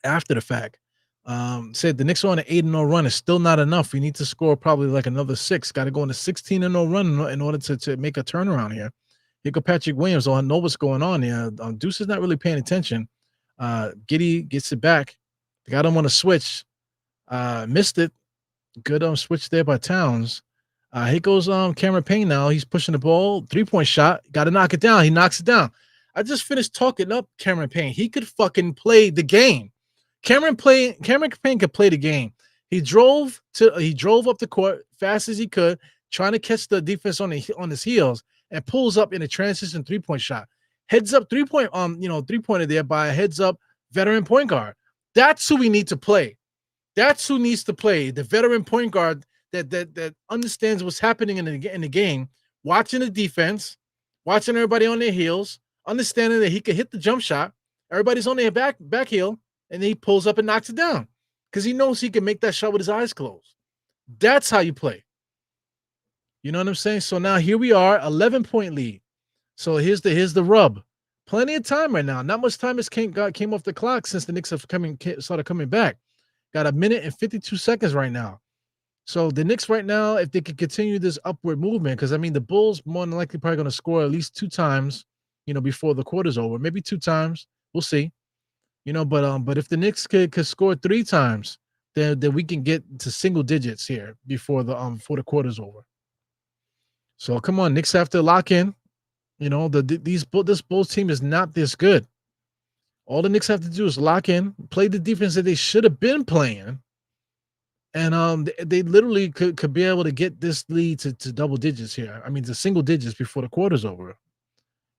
After the fact. Said the Knicks are on an 8-0 run. Is still not enough. We need to score probably like another 6. Got to go on a 16-0 run in order to make a turnaround here. Here go Patrick Williams. I know what's going on here. Deuce is not really paying attention. Giddy gets it back. They got him on a switch. Missed it. Good switch there by Towns. Here goes Cameron Payne now. He's pushing the ball. 3-point shot. Got to knock it down. He knocks it down. I just finished talking up Cameron Payne. He could fucking play the game. Cameron Payne could play the game. He drove up the court fast as he could, trying to catch the defense on his heels, and pulls up in a transition 3-point shot. Heads up 3-point, 3-pointer there by a heads up veteran point guard. That's who we need to play. That's who needs to play. The veteran point guard that understands what's happening in the game, watching the defense, watching everybody on their heels, understanding that he could hit the jump shot. Everybody's on their back heel. And then he pulls up and knocks it down because he knows he can make that shot with his eyes closed. That's how you play. You know what I'm saying? So now here we are, 11-point lead. So here's the rub. Plenty of time right now. Not much time has came off the clock since the Knicks have started coming back. Got a minute and 52 seconds right now. So the Knicks right now, if they could continue this upward movement, because the Bulls more than likely probably going to score at least 2 times, before the quarter's over. Maybe 2 times. We'll see. But if the Knicks could score 3 times, then we can get to single digits here before the quarter's over. So come on, Knicks have to lock in. This Bulls team is not this good. All the Knicks have to do is lock in, play the defense that they should have been playing, and they literally could be able to get this lead to double digits here. To single digits before the quarter's over.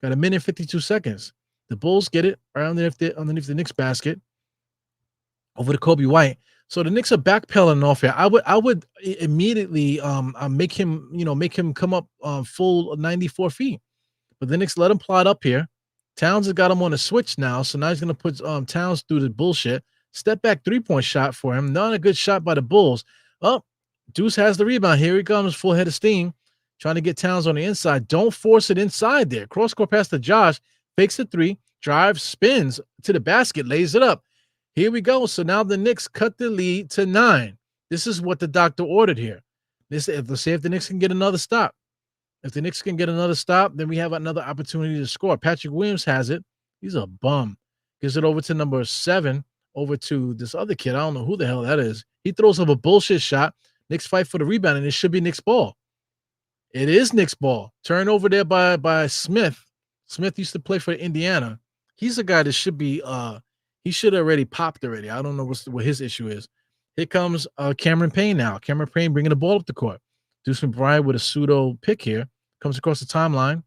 Got a minute and 52 seconds. The Bulls get it right underneath the Knicks basket over to Kobe White. So the Knicks are backpedaling off here. I would immediately make him come up full 94 feet. But the Knicks let him plot up here. Towns has got him on a switch now. So now he's going to put Towns through the bullshit. Step back 3-point shot for him. Not a good shot by the Bulls. Oh, Deuce has the rebound. Here he comes, full head of steam. Trying to get Towns on the inside. Don't force it inside there. Cross court pass to Josh. Fakes the 3, drive, spins to the basket, lays it up. Here we go. So now the Knicks cut the lead to 9. This is what the doctor ordered here. Let's say if the Knicks can get another stop. If the Knicks can get another stop, then we have another opportunity to score. Patrick Williams has it. He's a bum. Gives it over to number 7, over to this other kid. I don't know who the hell that is. He throws up a bullshit shot. Knicks fight for the rebound, and it should be Knicks ball. It is Knicks ball. Turnover there by Smith. Smith used to play for Indiana. He's a guy that should be he should have already popped already. I don't know what his issue is. Here comes Cameron Payne now. Cameron Payne bringing the ball up the court. Deuce McBride with a pseudo pick here. Comes across the timeline.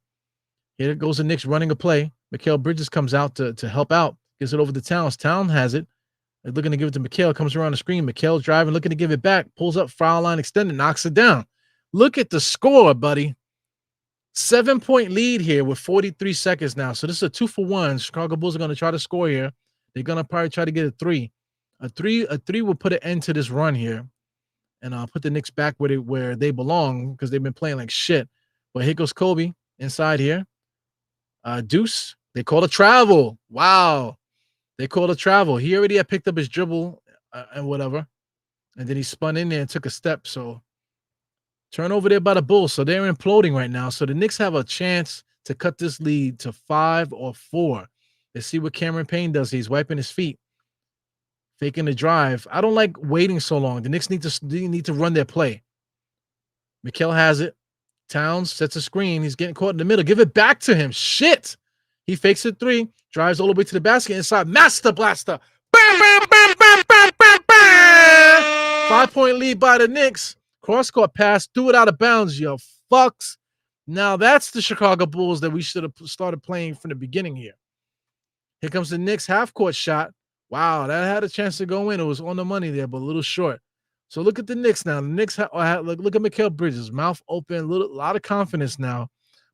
Here goes the Knicks running a play. Mikal Bridges comes out to help out. Gives it over to Towns. Towns has it. They're looking to give it to Mikal. Comes around the screen. Mikal driving, looking to give it back. Pulls up, foul line extended, knocks it down. Look at the score, buddy. 7-point lead here with 43 seconds now. So this is a 2-for-1. Chicago Bulls are going to try to score here. They're going to probably try to get a 3. A three will put an end to this run here. And I'll put the Knicks back where they belong because they've been playing like shit. But here goes Kobe inside here. Deuce, they call a travel. Wow. They called a travel. He already had picked up his dribble and whatever. And then he spun in there and took a step. So turnover there by the Bulls. So they're imploding right now. So the Knicks have a chance to cut this lead to 5 or 4. Let's see what Cameron Payne does. He's wiping his feet, faking the drive. I don't like waiting so long. The Knicks need to run their play. Mikal has it. Towns sets a screen. He's getting caught in the middle. Give it back to him. Shit. He fakes a 3, drives all the way to the basket inside. Master blaster. Bam, bam, bam, bam, bam, bam, bam. 5-point lead by the Knicks. Cross-court pass. Threw it out of bounds, yo fucks. Now that's the Chicago Bulls that we should have started playing from the beginning here. Here comes the Knicks half-court shot. Wow, that had a chance to go in. It was on the money there, but a little short. So look at the Knicks now. The Knicks look at Mikal Bridges, mouth open, a lot of confidence now.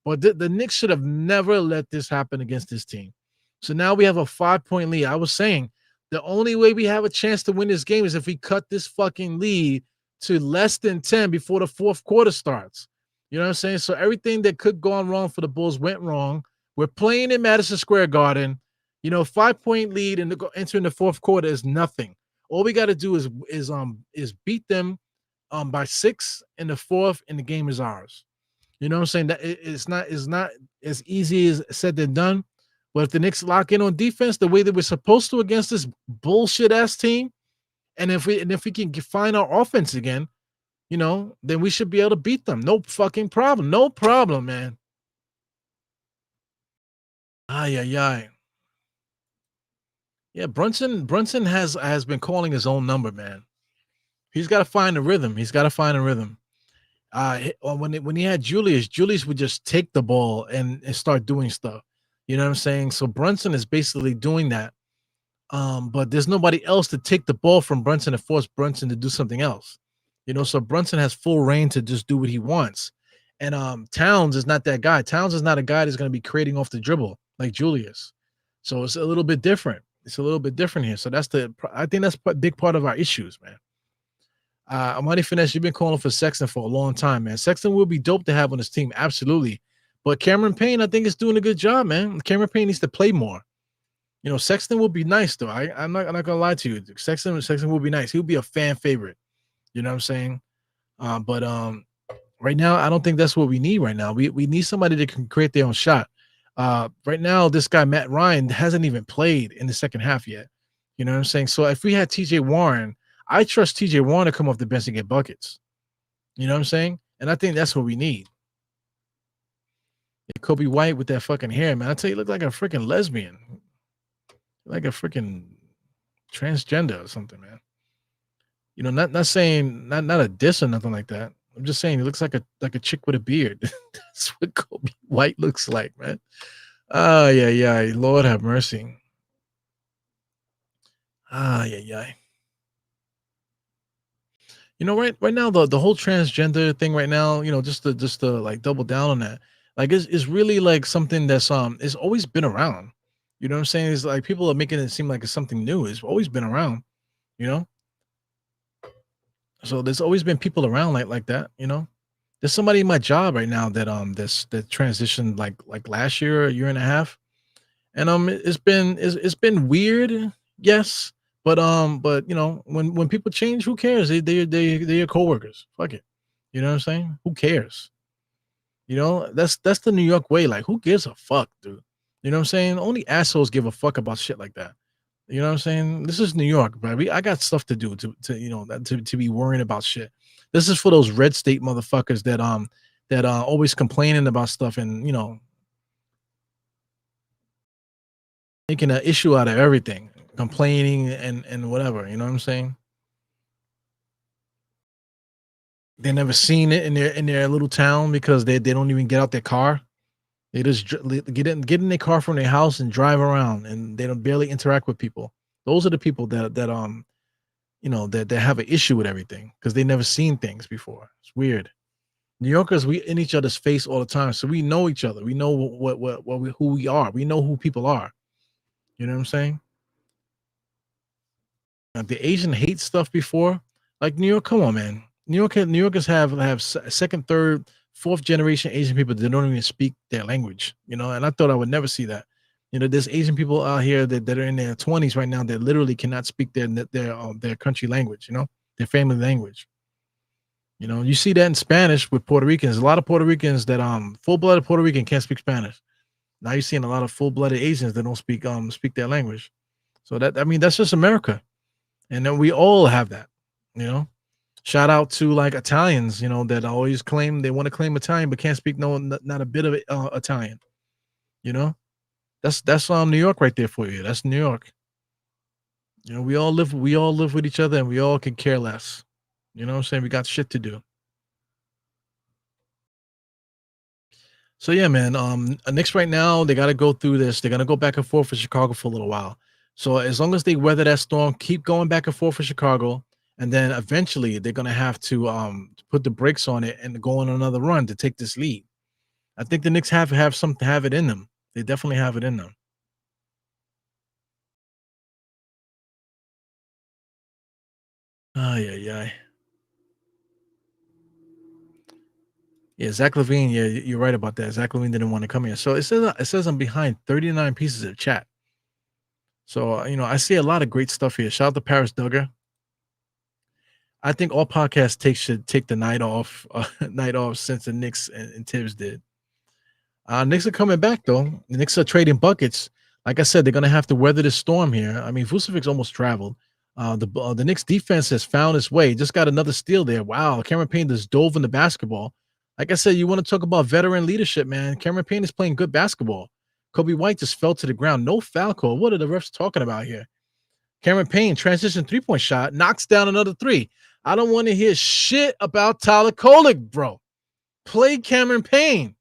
But the Knicks should have never let this happen against this team. So now we have a 5-point lead. I was saying the only way we have a chance to win this game is if we cut this fucking lead to less than 10 before the fourth quarter starts. You know what I'm saying? So everything that could go on wrong for the Bulls went wrong. We're playing in Madison Square Garden. 5-point lead and entering the fourth quarter is nothing. All we got to do is beat them by 6 in the fourth, and the game is ours. You know what I'm saying? That it's not as easy as said than done. But if the Knicks lock in on defense the way that we're supposed to against this bullshit ass team, and if we can find our offense again, then we should be able to beat them. No fucking problem. No problem, man. Ay. Yeah, Brunson has been calling his own number, man. He's got to find a rhythm. When he had Julius would just take the ball and start doing stuff. You know what I'm saying? So Brunson is basically doing that. But there's nobody else to take the ball from Brunson and force Brunson to do something else. So Brunson has full reign to just do what he wants. And Towns is not that guy. Towns is not a guy that's going to be creating off the dribble like Julius. So it's a little bit different. Here. So I think that's a big part of our issues, man. Amani Finesse, you've been calling for Sexton for a long time, man. Sexton will be dope to have on this team, absolutely. But Cameron Payne, I think, is doing a good job, man. Cameron Payne needs to play more. Sexton will be nice, though. I'm not gonna lie to you. Sexton will be nice. He'll be a fan favorite. You know what I'm saying? But right now, I don't think that's what we need right now. We need somebody that can create their own shot. Right now, this guy, Matt Ryan, hasn't even played in the second half yet. You know what I'm saying? So if we had TJ Warren, I trust TJ Warren to come off the bench and get buckets. You know what I'm saying? And I think that's what we need. Yeah, Kobe White with that fucking hair, man. I tell you, look like a freaking lesbian. Like a freaking transgender or something, man. Not saying not a diss or nothing like that. I'm just saying he looks like a chick with a beard. That's what Kobe White looks like, man. Yeah. Lord have mercy. Yeah. Right now the whole transgender thing right now, just to like double down on that, like it's really like something that's it's always been around. You know what I'm saying? It's like people are making it seem like it's something new. It's always been around, So there's always been people around like that, There's somebody in my job right now that that transitioned like last year, a year and a half, and it's been weird, yes, but when people change, who cares? They're your coworkers. Fuck it, you know what I'm saying? Who cares? That's the New York way. Like, who gives a fuck, dude? You know what I'm saying? Only assholes give a fuck about shit like that. You know what I'm saying? This is New York, baby. I got stuff to do to be worrying about shit. This is for those red state motherfuckers that always complaining about stuff and making an issue out of everything, complaining and whatever. You know what I'm saying? They never seen it in their little town because they don't even get out their car. They just get in their car from their house and drive around, and they don't barely interact with people. Those are the people that have an issue with everything because they never seen things before. It's weird. New Yorkers, we in each other's face all the time, so we know each other. We know who we are. We know who people are. You know what I'm saying? The Asian hate stuff before, like New York. Come on, man. New Yorkers have second, third, fourth generation Asian people that don't even speak their language. And I thought I would never see that. There's Asian people out here that are in their 20s right now that literally cannot speak their country language. Their family language. You see that in Spanish with Puerto Ricans. A lot of Puerto Ricans that full-blooded Puerto Rican can't speak Spanish. Now you're seeing a lot of full-blooded Asians that don't speak their language. So that's just America. And then we all have that, you know. Shout out to like Italians, that always claim they want to claim Italian but can't speak not a bit of Italian. You know, that's New York right there for you. That's New York. We all live with each other and we all can care less. You know what I'm saying? We got shit to do. So yeah, man. Knicks right now, they gotta go through this. They're gonna go back and forth with Chicago for a little while. So as long as they weather that storm, keep going back and forth with Chicago, and then eventually they're gonna have to put the brakes on it and go on another run to take this lead. I think the Knicks have it in them. They definitely have it in them. Oh yeah, yeah. Yeah, Zach Levine. Yeah, you're right about that. Zach Levine didn't want to come here. So it says I'm behind 39 pieces of chat. So I see a lot of great stuff here. Shout out to Paris Duggar. I think all podcasts should take the night off, night off since the Knicks and Tibbs did. Knicks are coming back though. The Knicks are trading buckets. Like I said, they're gonna have to weather the storm here. I mean, Vucevic's almost traveled. The Knicks defense has found its way. Just got another steal there. Wow, Cameron Payne just dove in the basketball. Like I said, you want to talk about veteran leadership, man. Cameron Payne is playing good basketball. Kobe White just fell to the ground. No foul call. What are the refs talking about here? Cameron Payne, transition three-point shot, knocks down another three. I don't want to hear shit about Tyler Kolek, bro. Play Cameron Payne.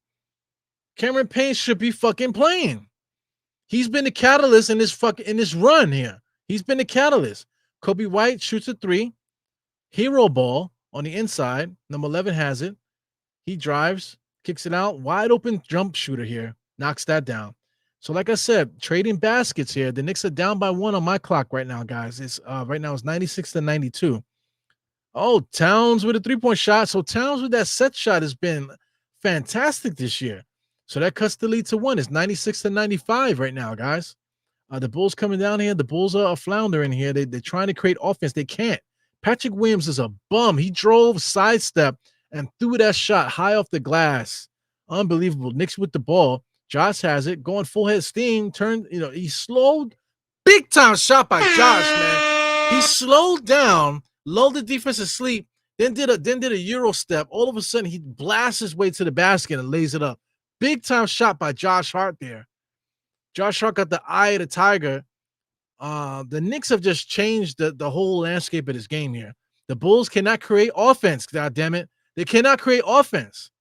Cameron Payne should be fucking playing. He's been the catalyst in this run here. He's been the catalyst. Kobe White shoots a three. Hero ball on the inside. Number 11 has it. He drives, kicks it out. Wide open jump shooter here. Knocks that down. So, like I said, trading baskets here. The Knicks are down by one on my clock right now, guys. It's right now it's 96-92. Oh, Towns with a three-point shot. So Towns with that set shot has been fantastic this year. So that cuts the lead to one. It's 96-95 right now, guys. The Bulls coming down here. The Bulls are floundering here. They're trying to create offense. They can't. Patrick Williams is a bum. He drove, sidestep, and threw that shot high off the glass. Unbelievable. Knicks with the ball. Josh has it. Going full head steam. He slowed. Big time shot by Josh, man. He slowed down, lulled the defense asleep, then did a Euro step. All of a sudden, he blasts his way to the basket and lays it up. Big time shot by Josh Hart there. Josh Hart got the eye of the tiger. The Knicks have just changed the whole landscape of this game here. The Bulls cannot create offense. God damn it. They cannot create offense.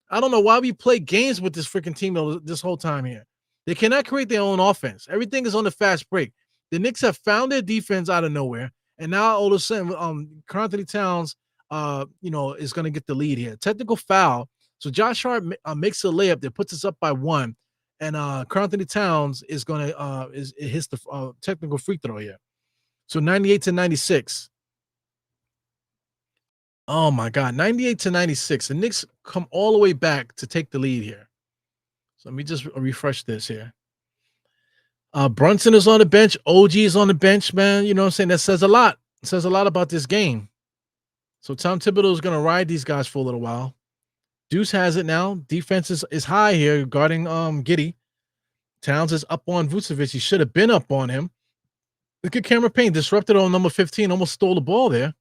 I don't know why we play games with this freaking team this whole time here. They cannot create their own offense. Everything is on the fast break. The Knicks have found their defense out of nowhere, and now all of a sudden, Karl-Anthony Towns, is going to get the lead here. Technical foul. So Josh Hart makes a layup that puts us up by one, and Karl-Anthony Towns is going to hits the technical free throw here. So 98-96. Oh my God, 98-96. The Knicks come all the way back to take the lead here. So let me just refresh this here. Brunson is on the bench. OG is on the bench, man. You know what I'm saying? That says a lot. It says a lot about this game. So Tom Thibodeau is going to ride these guys for a little while. Deuce has it now. Defense is high here guarding Giddey. Towns is up on Vucevic. He should have been up on him. Look at Cameron Payne. Disrupted on number 15. Almost stole the ball there.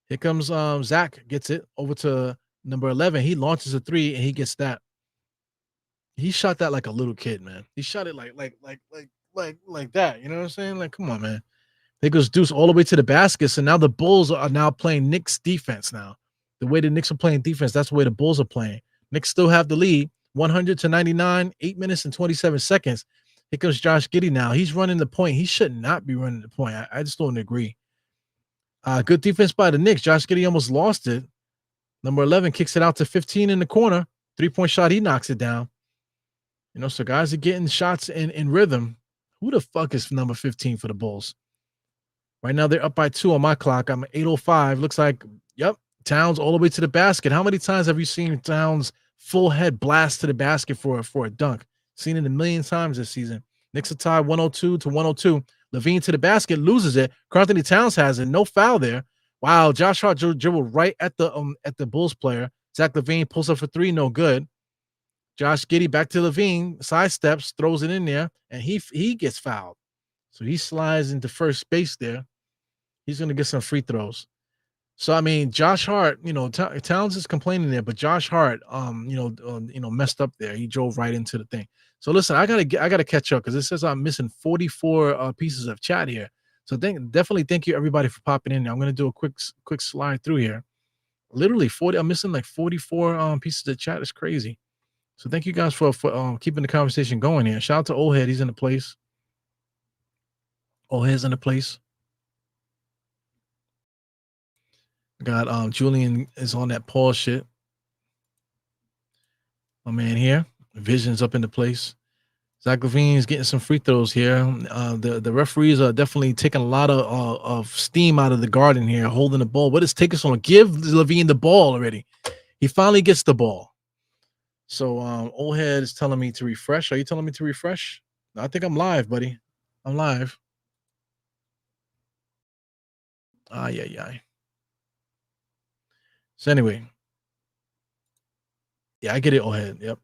Here comes Zach. Gets it over to number 11. He launches a three and he gets that. He shot that like a little kid, man. He shot it like that. You know what I'm saying? Like, come on, man. There goes Deuce all the way to the basket. So now the Bulls are now playing Knicks defense now. The way the Knicks are playing defense, that's the way the Bulls are playing. Knicks still have the lead, 100-99, 8 minutes and 27 seconds. Here comes Josh Giddey now. He's running the point. He should not be running the point. I just don't agree. Good defense by the Knicks. Josh Giddey almost lost it. Number 11 kicks it out to 15 in the corner. 3-point shot. He knocks it down. You know, so guys are getting shots in rhythm. Who the fuck is number 15 for the Bulls? Right now, they're up by 2 on my clock. I'm at 8:05. Looks like, yep, Towns all the way to the basket. How many times have you seen Towns full head blast to the basket for a dunk? Seen it a million times this season. Knicks are tied 102-102. Levine to the basket, loses it. Karl-Anthony Towns has it. No foul there. Wow, Josh Hart dribbled right at the Bulls player. Zach LaVine pulls up for 3, no good. Josh Giddey back to Levine, sidesteps, throws it in there, and he gets fouled. So he slides into first base there. He's going to get some free throws. So, I mean, Josh Hart, you know, Towns is complaining there, but Josh Hart, messed up there. He drove right into the thing. So, listen, I gotta catch up because it says I'm missing 44 pieces of chat here. So, definitely thank you everybody for popping in. I'm going to do a quick slide through here. Literally 40. I'm missing like 44 pieces of chat. It's crazy. So, thank you guys for keeping the conversation going here. Shout out to Old Head. He's in the place. Old Head's in the place. Got Julian is on that Paul shit. My man here. Vision's up in the place. Zach LaVine's getting some free throws here. The referees are definitely taking a lot of steam out of the garden here, holding the ball. What is taking so long? Give LaVine the ball already. He finally gets the ball. So Old Head is telling me to refresh. Are you telling me to refresh? I think I'm live, buddy. I'm live. Yeah. So anyway, yeah, I get it, Old Head. Yep.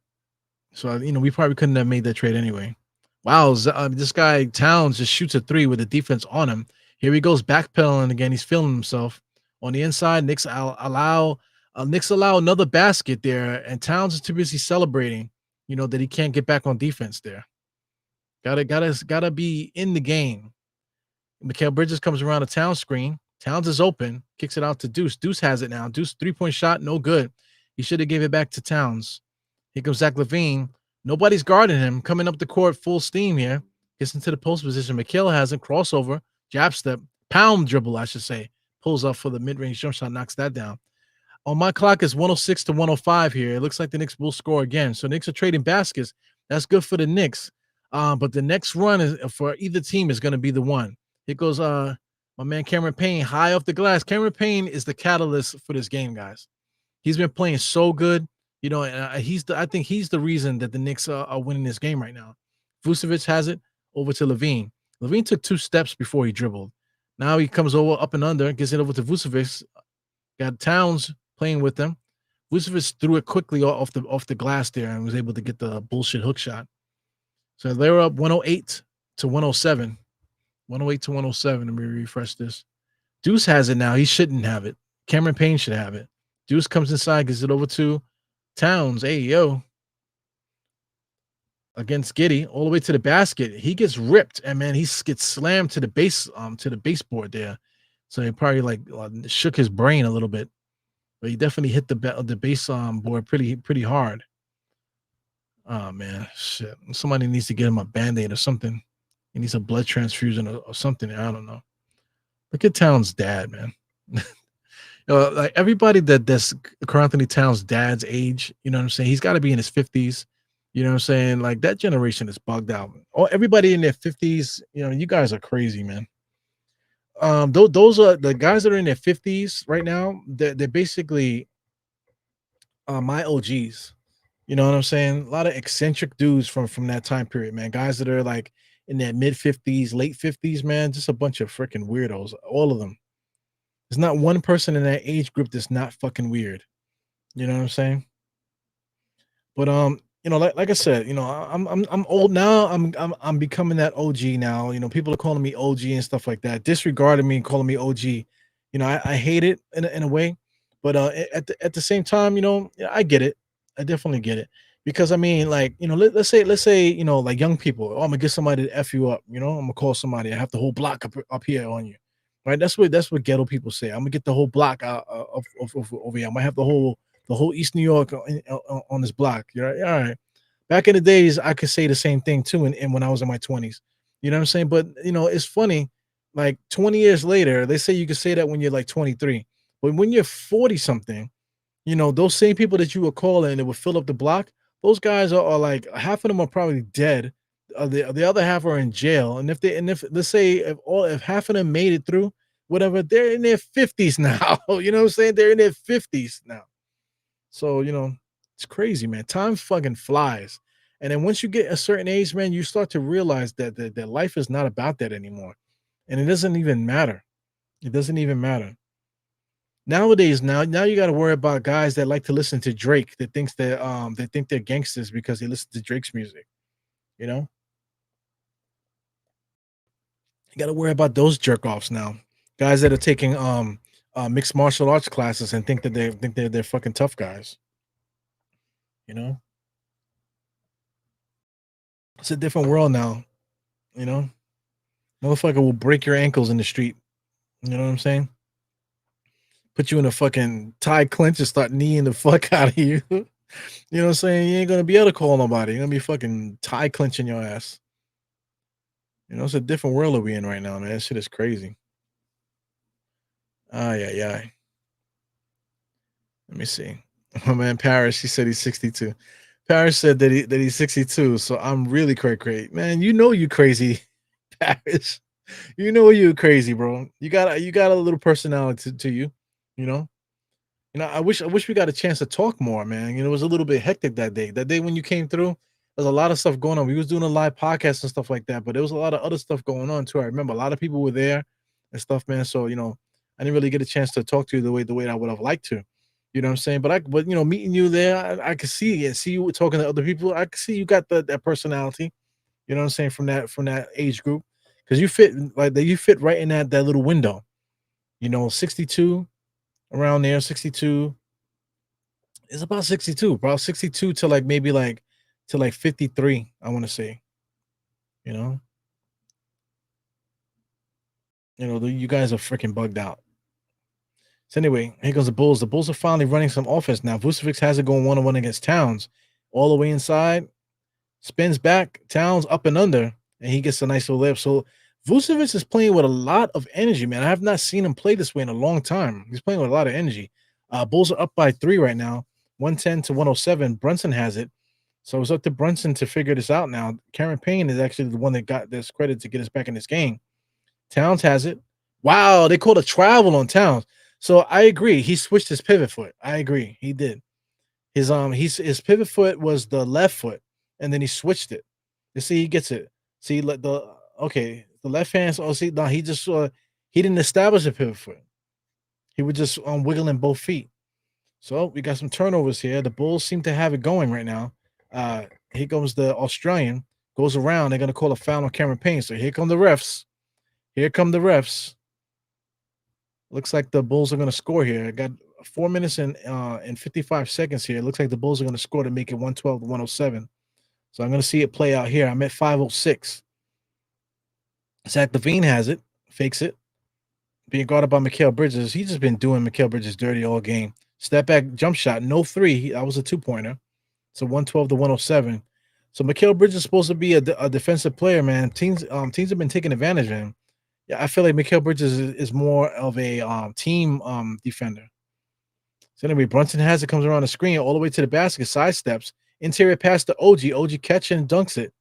So we probably couldn't have made that trade anyway. Wow, this guy Towns just shoots a 3 with the defense on him. Here he goes backpedaling again. He's feeling himself on the inside. Knicks allow another basket there, and Towns is too busy celebrating. That he can't get back on defense there. Gotta be in the game. Mikal Bridges comes around the Towns screen. Towns is open, kicks it out to Deuce. Deuce has it now. Deuce 3-point shot, no good. He should have gave it back to Towns. Here comes Zach LaVine. Nobody's guarding him. Coming up the court full steam here. Gets into the post position. Mikal has it. Crossover. Jab step. Pound dribble, I should say. Pulls up for the mid-range jump shot. Knocks that down. On my clock, it's 106-105 here. It looks like the Knicks will score again. So Knicks are trading baskets. That's good for the Knicks. But the next run is for either team is going to be the one. Here goes my man Cameron Payne high off the glass. Cameron Payne is the catalyst for this game, guys. He's been playing so good. And I think he's the reason that the Knicks are winning this game right now. Vucevic has it over to Levine. Levine took 2 steps before he dribbled. Now he comes over up and under, gets it over to Vucevic. Got Towns playing with them. Vucevic threw it quickly off the glass there and was able to get the bullshit hook shot. So they were up 108-107. 108-107. Let me refresh this. Deuce has it now. He shouldn't have it. Cameron Payne should have it. Deuce comes inside, gets it over to Towns. Hey, yo. Against Giddey, all the way to the basket. He gets ripped, and man, he gets slammed to the baseboard there. So he probably shook his brain a little bit. But he definitely hit the base board pretty hard. Oh man, shit. Somebody needs to get him a Band-Aid or something. He needs a blood transfusion or something. I don't know. Look at Towns' dad, man. Like everybody that's Karl-Anthony Towns' dad's age, you know what I'm saying? He's got to be in his 50s. You know what I'm saying? Like that generation is bugged out. Oh, everybody in their 50s, you guys are crazy, man. Those are the guys that are in their 50s right now. They're basically my OGs. You know what I'm saying? A lot of eccentric dudes from that time period, man. Guys that are like in their mid 50s, late 50s, man, just a bunch of freaking weirdos. All of them. There's not one person in that age group that's not fucking weird. You know what I'm saying? But like I said, I'm old now. I'm becoming that OG now. People are calling me OG and stuff like that, disregarding me and calling me OG. I hate it in a way, but at the same time, yeah, I get it. I definitely get it because I mean, like let's say like young people. Oh, I'm gonna get somebody to f you up. I'm gonna call somebody. I have the whole block up here on you, right? That's what ghetto people say. I'm gonna get the whole block of over here. I might have the whole East New York on this block. You're right. All right. Back in the days, I could say the same thing too, and when I was in my 20s. You know what I'm saying? But it's funny. Like 20 years later, they say you can say that when you're like 23, but when you're 40 something, those same people that you were calling that would fill up the block, those guys are like half of them are probably dead. The other half are in jail, and if let's say if half of them made it through, whatever, they're in their 50s now. You know what I'm saying? They're in their 50s now. So, it's crazy, man. Time fucking flies. And then once you get a certain age, man, you start to realize that life is not about that anymore. And it doesn't even matter. It doesn't even matter. Nowadays, now you got to worry about guys that like to listen to Drake that thinks that they think they're gangsters because they listen to Drake's music. You know, you got to worry about those jerk offs now. Guys that are taking mixed martial arts classes and think they're fucking tough guys. You know, it's a different world now. You know, motherfucker will break your ankles in the street. You know what I'm saying? Put you in a fucking tie clinch and start kneeing the fuck out of you. You know what I'm saying? You ain't gonna be able to call nobody. You're gonna be fucking tie clinching your ass. It's a different world that we in right now, man. That shit is crazy. Ah, yeah, yeah. Let me see. My man Paris, he said he's 62. Paris said that he's 62. So I'm really crazy. Man, you crazy, Paris. You crazy, bro. You got a little personality to you, you know. I wish we got a chance to talk more, man. It was a little bit hectic that day. That day when you came through, there's a lot of stuff going on. We was doing a live podcast and stuff like that, but there was a lot of other stuff going on too. I remember a lot of people were there and stuff, man. So I didn't really get a chance to talk to you the way I would have liked to. You know what I'm saying? But meeting you there, I could see it. See you talking to other people. I could see you got that personality. You know what I'm saying from that age group because you fit like that. You fit right in that little window. 62 around there, 62. It's about 62, bro. 62 to like maybe like to like 53, I want to say. You know, you guys are freaking bugged out. So anyway, here goes the Bulls. The Bulls are finally running some offense now. Vucevic has it going 1-on-1 against Towns, all the way inside, spins back, Towns up and under, and he gets a nice little layup. So Vucevic is playing with a lot of energy, man. I have not seen him play this way in a long time. He's playing with a lot of energy. Bulls are up by 3 right now, 110 to 107. Brunson has it. So it's up to Brunson to figure this out now. Karen Payne is actually the one that got this credit to get us back in this game. Towns has it. Wow, they called a travel on Towns. So I agree. He switched his pivot foot. I agree. He did. His pivot foot was the left foot, and then he switched it. You see, he gets it. See, the left hand. Oh, see, no, he didn't establish a pivot foot. He was just wiggling both feet. So we got some turnovers here. The Bulls seem to have it going right now. Here comes the Australian. Goes around. They're gonna call a foul on Cameron Payne. So here come the refs. Here come the refs. Looks like the Bulls are gonna score here. I got 4 minutes and 55 seconds here. It looks like the Bulls are gonna score to make it 112 to 107. So I'm gonna see it play out here. I'm at 5:06. Zach LaVine has it, fakes it, being guarded by Mikal Bridges. He's just been doing Mikal Bridges dirty all game. Step back jump shot, no three. That was a 2-pointer. So 112 to 107. So Mikal Bridges is supposed to be a defensive player, man. Teams have been taking advantage of him. Yeah, I feel like Mikal Bridges is more of a team defender. So anyway, Brunson has it, comes around the screen all the way to the basket, sidesteps, interior pass to OG. OG catches and dunks it.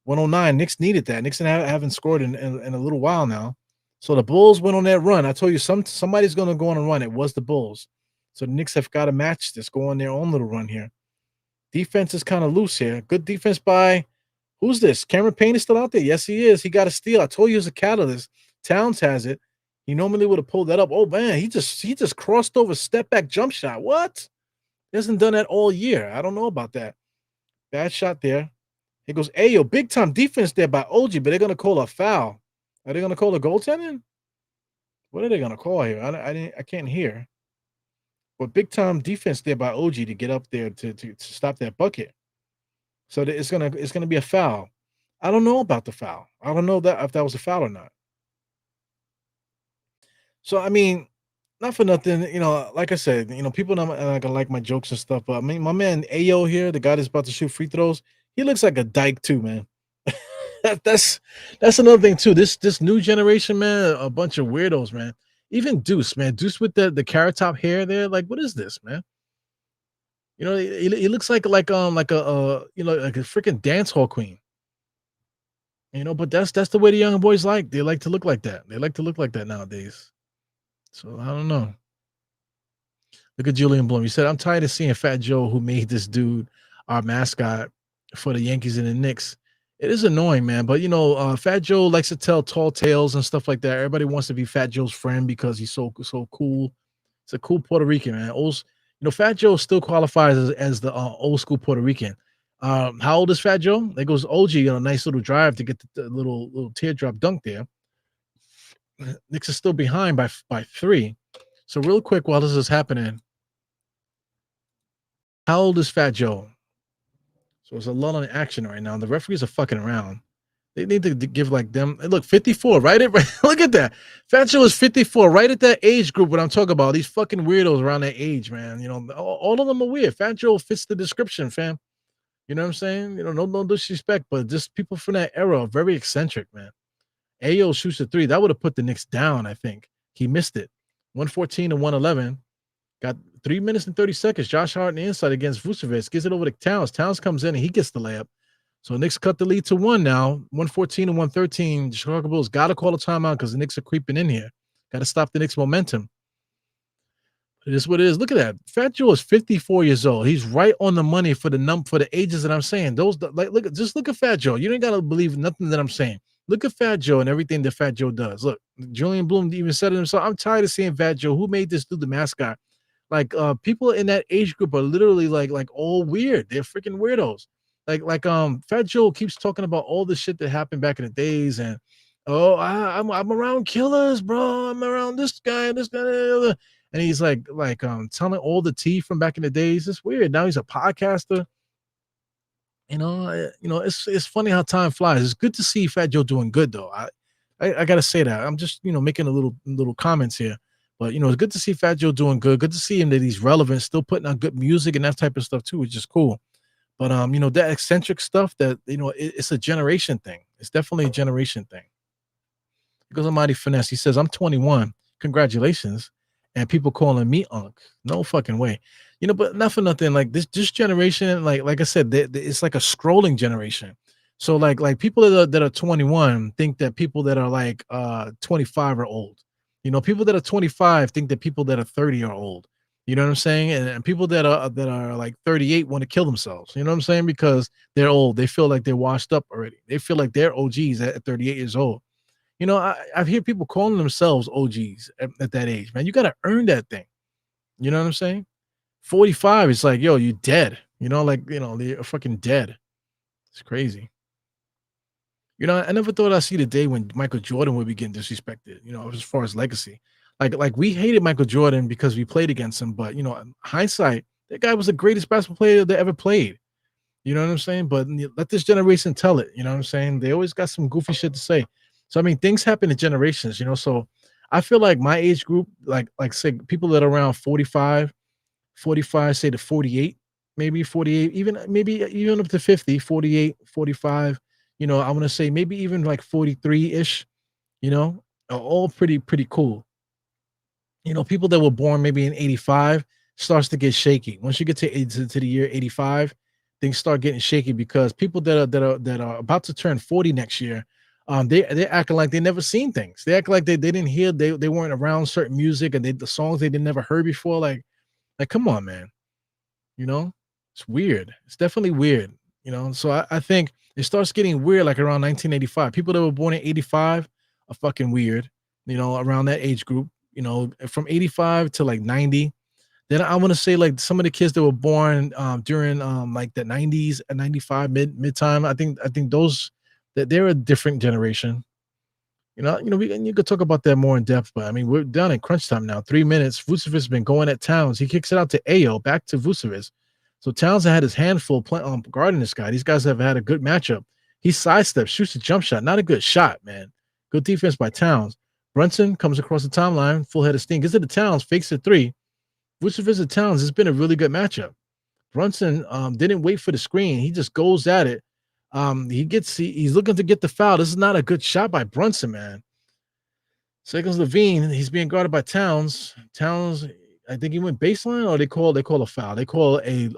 109. Knicks needed that. Knicks haven't scored in a little while now. So the Bulls went on that run. I told you somebody's going to go on a run. It was the Bulls. So the Knicks have got to match this, go on their own little run here. Defense is kind of loose here. Good defense by Who's this? Cameron Payne is still out there. Yes, he is. He got a steal. I told you he was a catalyst. Towns has it. He normally would have pulled that up. Oh man, he just crossed over step back jump shot. What? He hasn't done that all year. I don't know about that. Bad shot there. He goes, hey, yo, big time defense there by OG, but they're gonna call a foul. Are they gonna call a goaltending? What are they gonna call here? I can't hear. But big time defense there by OG to get up there to stop that bucket. So it's gonna be a foul. I don't know about the foul. I don't know that if that was a foul or not. So I mean, not for nothing, like I said, people not gonna like my jokes and stuff, but I mean, my man Ayo here, the guy that's about to shoot free throws, he looks like a dyke too, man. That's another thing too. This new generation, man, a bunch of weirdos, man. Even Deuce, man, Deuce with the carrot top hair there, like what is this, man? He looks like like a freaking dance hall queen. But that's the way the young boys like. They like to look like that. They like to look like that nowadays. So I don't know. Look at Julian Bloom. He said, I'm tired of seeing Fat Joe, who made this dude our mascot for the Yankees and the Knicks. It is annoying, man. But Fat Joe likes to tell tall tales and stuff like that. Everybody wants to be Fat Joe's friend because he's so cool. It's a cool Puerto Rican, man. Fat Joe still qualifies as the old school Puerto Rican. How old is Fat Joe? There goes OG on a nice little drive to get the little teardrop dunk there. Knicks is still behind by 3. So real quick, while this is happening, how old is Fat Joe? So it's a lot on action right now. The referees are fucking around. They need to give like them. Look, 54, right? Look at that. Fat Joe is 54, right at that age group. What I'm talking about, these fucking weirdos around that age, man. All of them are weird. Fat Joe fits the description, fam. You know what I'm saying? No disrespect, but just people from that era are very eccentric, man. Ayo shoots a 3. That would have put the Knicks down, I think. He missed it. 114 to 111. Got 3 minutes and 30 seconds. Josh Hart on the inside against Vucevic. Gives it over to Towns. Towns comes in and he gets the layup. So Knicks cut the lead to 1 now. 114 to 113. The Chicago Bulls got to call a timeout because the Knicks are creeping in here. Got to stop the Knicks' momentum. It is what it is. Look at that. Fat Joe is 54 years old. He's right on the money for the ages that I'm saying. Just look at Fat Joe. You ain't gotta believe nothing that I'm saying. Look at Fat Joe and everything that Fat Joe does. Look, Julian Bloom even said it himself. I'm tired of seeing Fat Joe. Who made this dude the mascot? Like people in that age group are literally like all weird. They're freaking weirdos. Fat Joe keeps talking about all the shit that happened back in the days and I'm around killers, bro. I'm around this guy, and he's telling all the tea from back in the days. It's weird. Now he's a podcaster. It's funny how time flies. It's good to see Fat Joe doing good though. I gotta say that. I'm just making a little comments here. But it's good to see Fat Joe doing good. Good to see him that he's relevant, still putting out good music and that type of stuff too, which is cool. But that eccentric stuff that it's a generation thing. It's definitely a generation thing. Because I'm Mighty Finesse. He says, I'm 21. Congratulations. And people calling me Unc. No fucking way. But not for nothing. Like this generation, like I said, it's like a scrolling generation. So like people that are 21 think that people that are like 25 are old. People that are 25 think that people that are 30 are old. You know what I'm saying? And people that are like 38 want to kill themselves. You know what I'm saying? Because they're old. They feel like they're washed up already. They feel like they're OGs at 38 years old. I've heard people calling themselves OGs at that age, man. You got to earn that thing. You know what I'm saying? 45, it's like, yo, you dead. They're fucking dead. It's crazy. I never thought I'd see the day when Michael Jordan would be getting disrespected, as far as legacy. Like we hated Michael Jordan because we played against him, but, in hindsight, that guy was the greatest basketball player that ever played. You know what I'm saying? But let this generation tell it. You know what I'm saying? They always got some goofy shit to say. So, I mean, things happen in generations, so I feel like my age group, like say people that are around 45, say to 48, maybe 48, even up to 50, 48, 45, I want to say maybe even like 43-ish, are all pretty cool. People that were born maybe in 85 starts to get shaky. Once you get to the year 85, things start getting shaky because people that are about to turn 40 next year, they're acting like they never seen things. They act like they didn't hear, they weren't around certain music and the songs they never heard before. Like come on, man. It's weird. It's definitely weird. So I think It starts getting weird like around 1985. People that were born in 85 are fucking weird, around that age group, from 85 to like 90. Then I want to say like some of the kids that were born during like the 90s and 95 mid time. I think those that they're a different generation. You could talk about that more in depth, but I mean, we're down in crunch time now. 3 minutes. Vucevic has been going at Towns. He kicks it out to Ayo, back to Vucevic. So Towns had his handful guarding this guy. These guys have had a good matchup. He sidesteps, shoots a jump shot. Not a good shot, man. Good defense by Towns. Brunson comes across the timeline, full head of steam. Gets it to Towns, fakes a three. Vucevic and Towns has been a really good matchup. Brunson didn't wait for the screen. He just goes at it. He's looking to get the foul. This is not a good shot by Brunson, man. So here comes Levine. He's being guarded by Towns. Towns, I think he went baseline, or they call a foul. They call a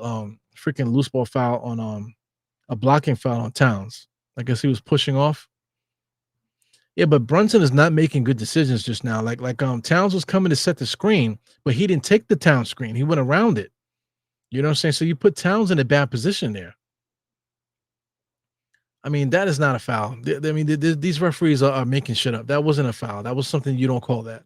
freaking loose ball foul on a blocking foul on Towns. I guess he was pushing off. Yeah, but Brunson is not making good decisions just now. Like Towns was coming to set the screen, but he didn't take the Towns screen. He went around it. You know what I'm saying? So you put Towns in a bad position there. I mean, that is not a foul. These referees are making shit up. That wasn't a foul. That was something you don't call that.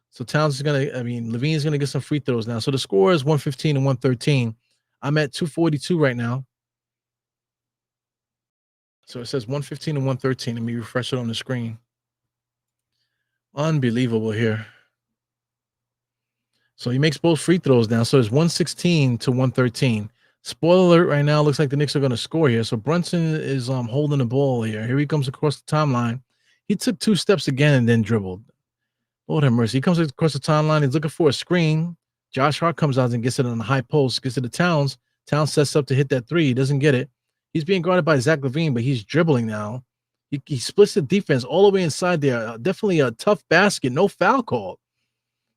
So Towns is Levine's gonna get some free throws now. So the score is 115 and 113. I'm at 242 right now. So it says 115 and 113. Let me refresh it on the screen. Unbelievable here. So he makes both free throws now. So it's 116 to 113. Spoiler alert right now. Looks like the Knicks are going to score here. So Brunson is holding the ball here. Here he comes across the timeline. He took 2 steps again and then dribbled. Lord have mercy. He comes across the timeline. He's looking for a screen. Josh Hart comes out and gets it on the high post. Gets it to Towns. Towns sets up to hit that 3. He doesn't get it. He's being guarded by Zach LaVine, but he's dribbling now. He splits the defense all the way inside there. Definitely a tough basket. No foul call.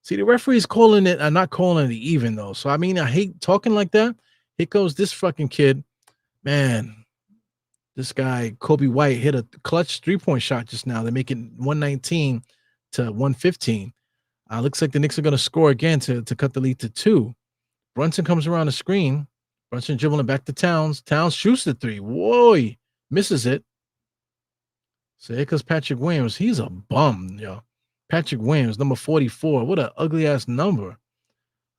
See, the referee's calling it. I'm not calling it even, though. So, I mean, I hate talking like that. Here goes this fucking kid. Man, this guy, Kobe White, hit a clutch 3-point shot just now. They're making 119 to 115. Looks like the Knicks are going to score again to cut the lead to 2. Brunson comes around the screen. Brunson dribbling back to Towns. Towns shoots the 3. Whoa, he misses it. So here comes Patrick Williams. He's a bum, yo. Patrick Williams, number 44. What an ugly-ass number.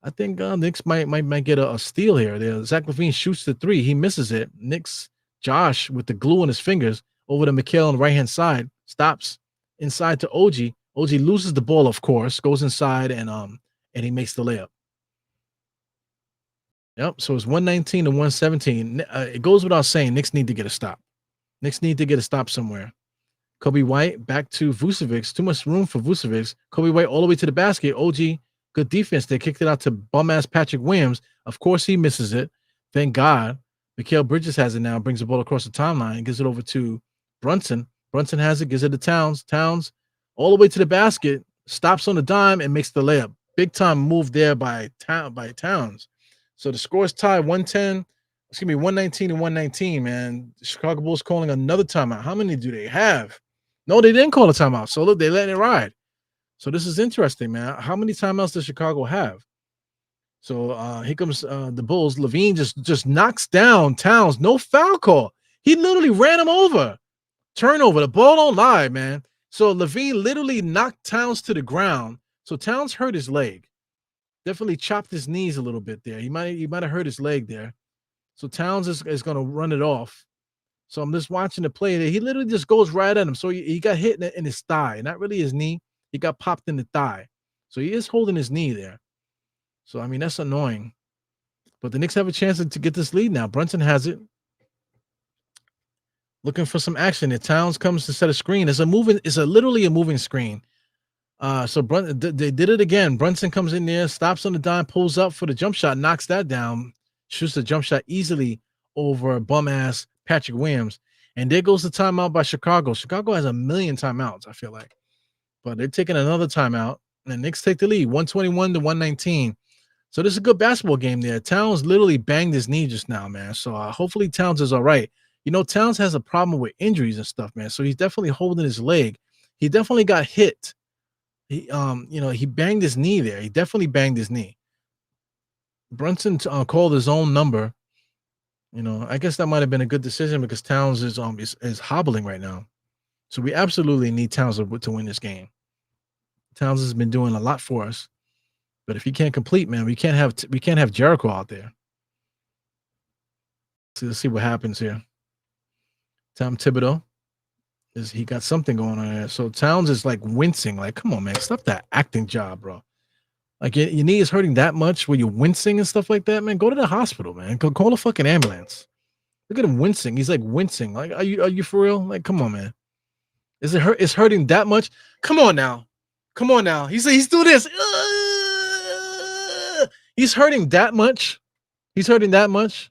I think Knicks might get a steal here. Zach LaVine shoots the 3. He misses it. Knicks, Josh, with the glue on his fingers, over to Mikal on the right-hand side. Stops inside to OG. OG loses the ball, of course, goes inside, and he makes the layup. Yep, so it's 119 to 117. It goes without saying, Knicks need to get a stop. Knicks need to get a stop somewhere. Kobe White back to Vucevic. Too much room for Vucevic. Kobe White all the way to the basket. OG, good defense. They kicked it out to bum-ass Patrick Williams. Of course, he misses it. Thank God. Mikal Bridges has it now. Brings the ball across the timeline. Gives it over to Brunson. Brunson has it. Gives it to Towns. Towns all the way to the basket. Stops on the dime and makes the layup. Big time move there by Towns. So the score is tied 119 and 119, man. The Chicago Bulls calling another timeout. How many do they have? No, they didn't call a timeout. So look, they letting it ride. So this is interesting, man. How many timeouts does Chicago have? So here comes the Bulls. LaVine just knocks down Towns. No foul call. He literally ran him over. Turnover. The ball don't lie, man. So LaVine literally knocked Towns to the ground. So Towns hurt his leg. Definitely chopped his knees a little bit there. He might have hurt his leg there. So Towns is going to run it off. So I'm just watching the play there. He literally just goes right at him. So he got hit in his thigh, not really his knee. He got popped in the thigh. So he is holding his knee there. So, I mean, that's annoying. But the Knicks have a chance to get this lead now. Brunson has it. Looking for some action. If Towns comes to set a screen, it's literally a moving screen. So they did it again. Brunson comes in there, stops on the dime, pulls up for the jump shot, knocks that down, shoots the jump shot easily over bum-ass Patrick Williams. And there goes the timeout by Chicago. Chicago has a million timeouts, I feel like. But they're taking another timeout. And the Knicks take the lead, 121 to 119. So this is a good basketball game there. Towns literally banged his knee just now, man. So hopefully Towns is all right. You know, Towns has a problem with injuries and stuff, man. So he's definitely holding his leg. He definitely got hit. He banged his knee there. He definitely banged his knee. Brunson called his own number. I guess that might have been a good decision because Towns is hobbling right now. So we absolutely need Towns to win this game. Towns has been doing a lot for us, but if he can't complete, man, we can't have Jericho out there. So let's see what happens here. Tom Thibodeau he got something going on there. So Towns is like wincing. Like, come on, man, stop that acting job, bro. Like your knee is hurting that much where you're wincing and stuff like that, man. Go to the hospital, man. Go call a fucking ambulance. Look at him wincing. He's like wincing. Like, are you for real? Like, come on, man. Is it hurt? It's hurting that much? Come on now. Come on now. He's doing this. He's hurting that much. He's hurting that much.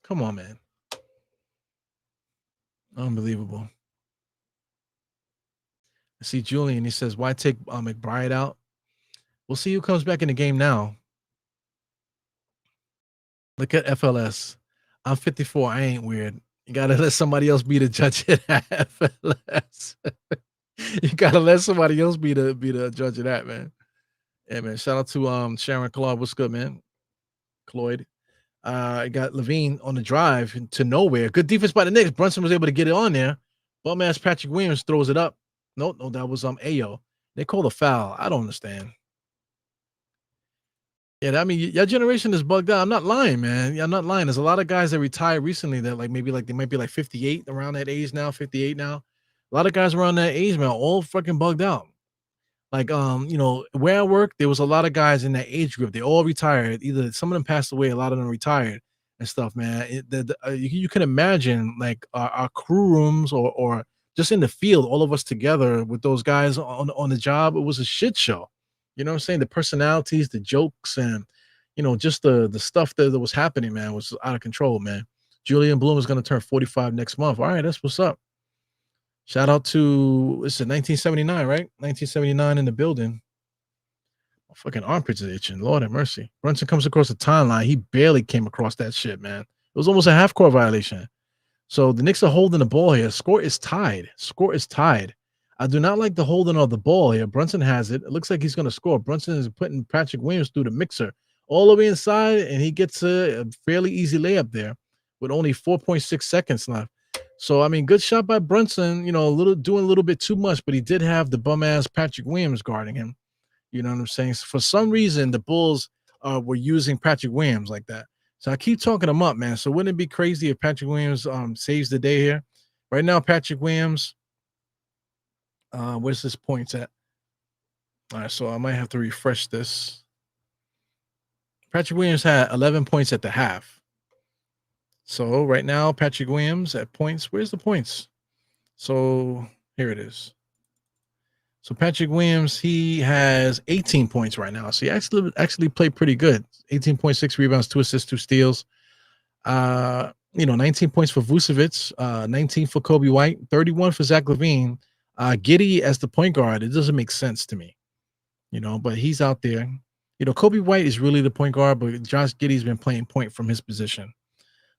Come on, man. Unbelievable. I see Julian. He says, "Why take McBride out?" We'll see who comes back in the game now. Look at FLS. I'm 54. I ain't weird. You gotta let somebody else be the judge at FLS. You gotta let somebody else be the judge of that, man. Yeah, man. Shout out to Sharon Claude. What's good, man? Cloyd. I got Levine on the drive to nowhere. Good defense by the Knicks. Brunson was able to get it on there. Bum ass Patrick Williams throws it up. No, that was Ayo. They called a foul. I don't understand. Yeah, I mean, your generation is bugged out. I'm not lying, man. Yeah, I'm not lying. There's a lot of guys that retired recently that maybe they might be like 58 around that age now, 58 now. A lot of guys around that age, man, all fucking bugged out. Like, where I work, there was a lot of guys in that age group. They all retired. Either some of them passed away, a lot of them retired and stuff, man. You can imagine like our crew rooms or just in the field, all of us together with those guys on the job. It was a shit show. You know what I'm saying? The personalities, the jokes, and just the stuff that was happening, man, was out of control, man. Julian Bloom is going to turn 45 next month. All right, that's what's up. Shout out to, it's 1979, right? 1979 in the building. My fucking armpits are itching. Lord have mercy. Brunson comes across the timeline. He barely came across that shit, man. It was almost a half-court violation. So the Knicks are holding the ball here. Score is tied. I do not like the holding of the ball here. Brunson has it. It looks like he's going to score. Brunson is putting Patrick Williams through the mixer all the way inside, and he gets a fairly easy layup there with only 4.6 seconds left. So, I mean, good shot by Brunson, doing a little bit too much, but he did have the bum-ass Patrick Williams guarding him. You know what I'm saying? So for some reason, the Bulls were using Patrick Williams like that. So I keep talking him up, man. So wouldn't it be crazy if Patrick Williams saves the day here? Right now, Patrick Williams, where's his points at? All right, so I might have to refresh this. Patrick Williams had 11 points at the half. So right now, Patrick Williams at points. Where's the points? So here it is. So Patrick Williams, he has 18 points right now. So he actually played pretty good. 18.6 rebounds, 2 assists, 2 steals. 19 points for Vucevic, 19 for Kobe White, 31 for Zach LaVine. Giddey as the point guard, it doesn't make sense to me. But he's out there. Kobe White is really the point guard, but Josh Giddey's been playing point from his position.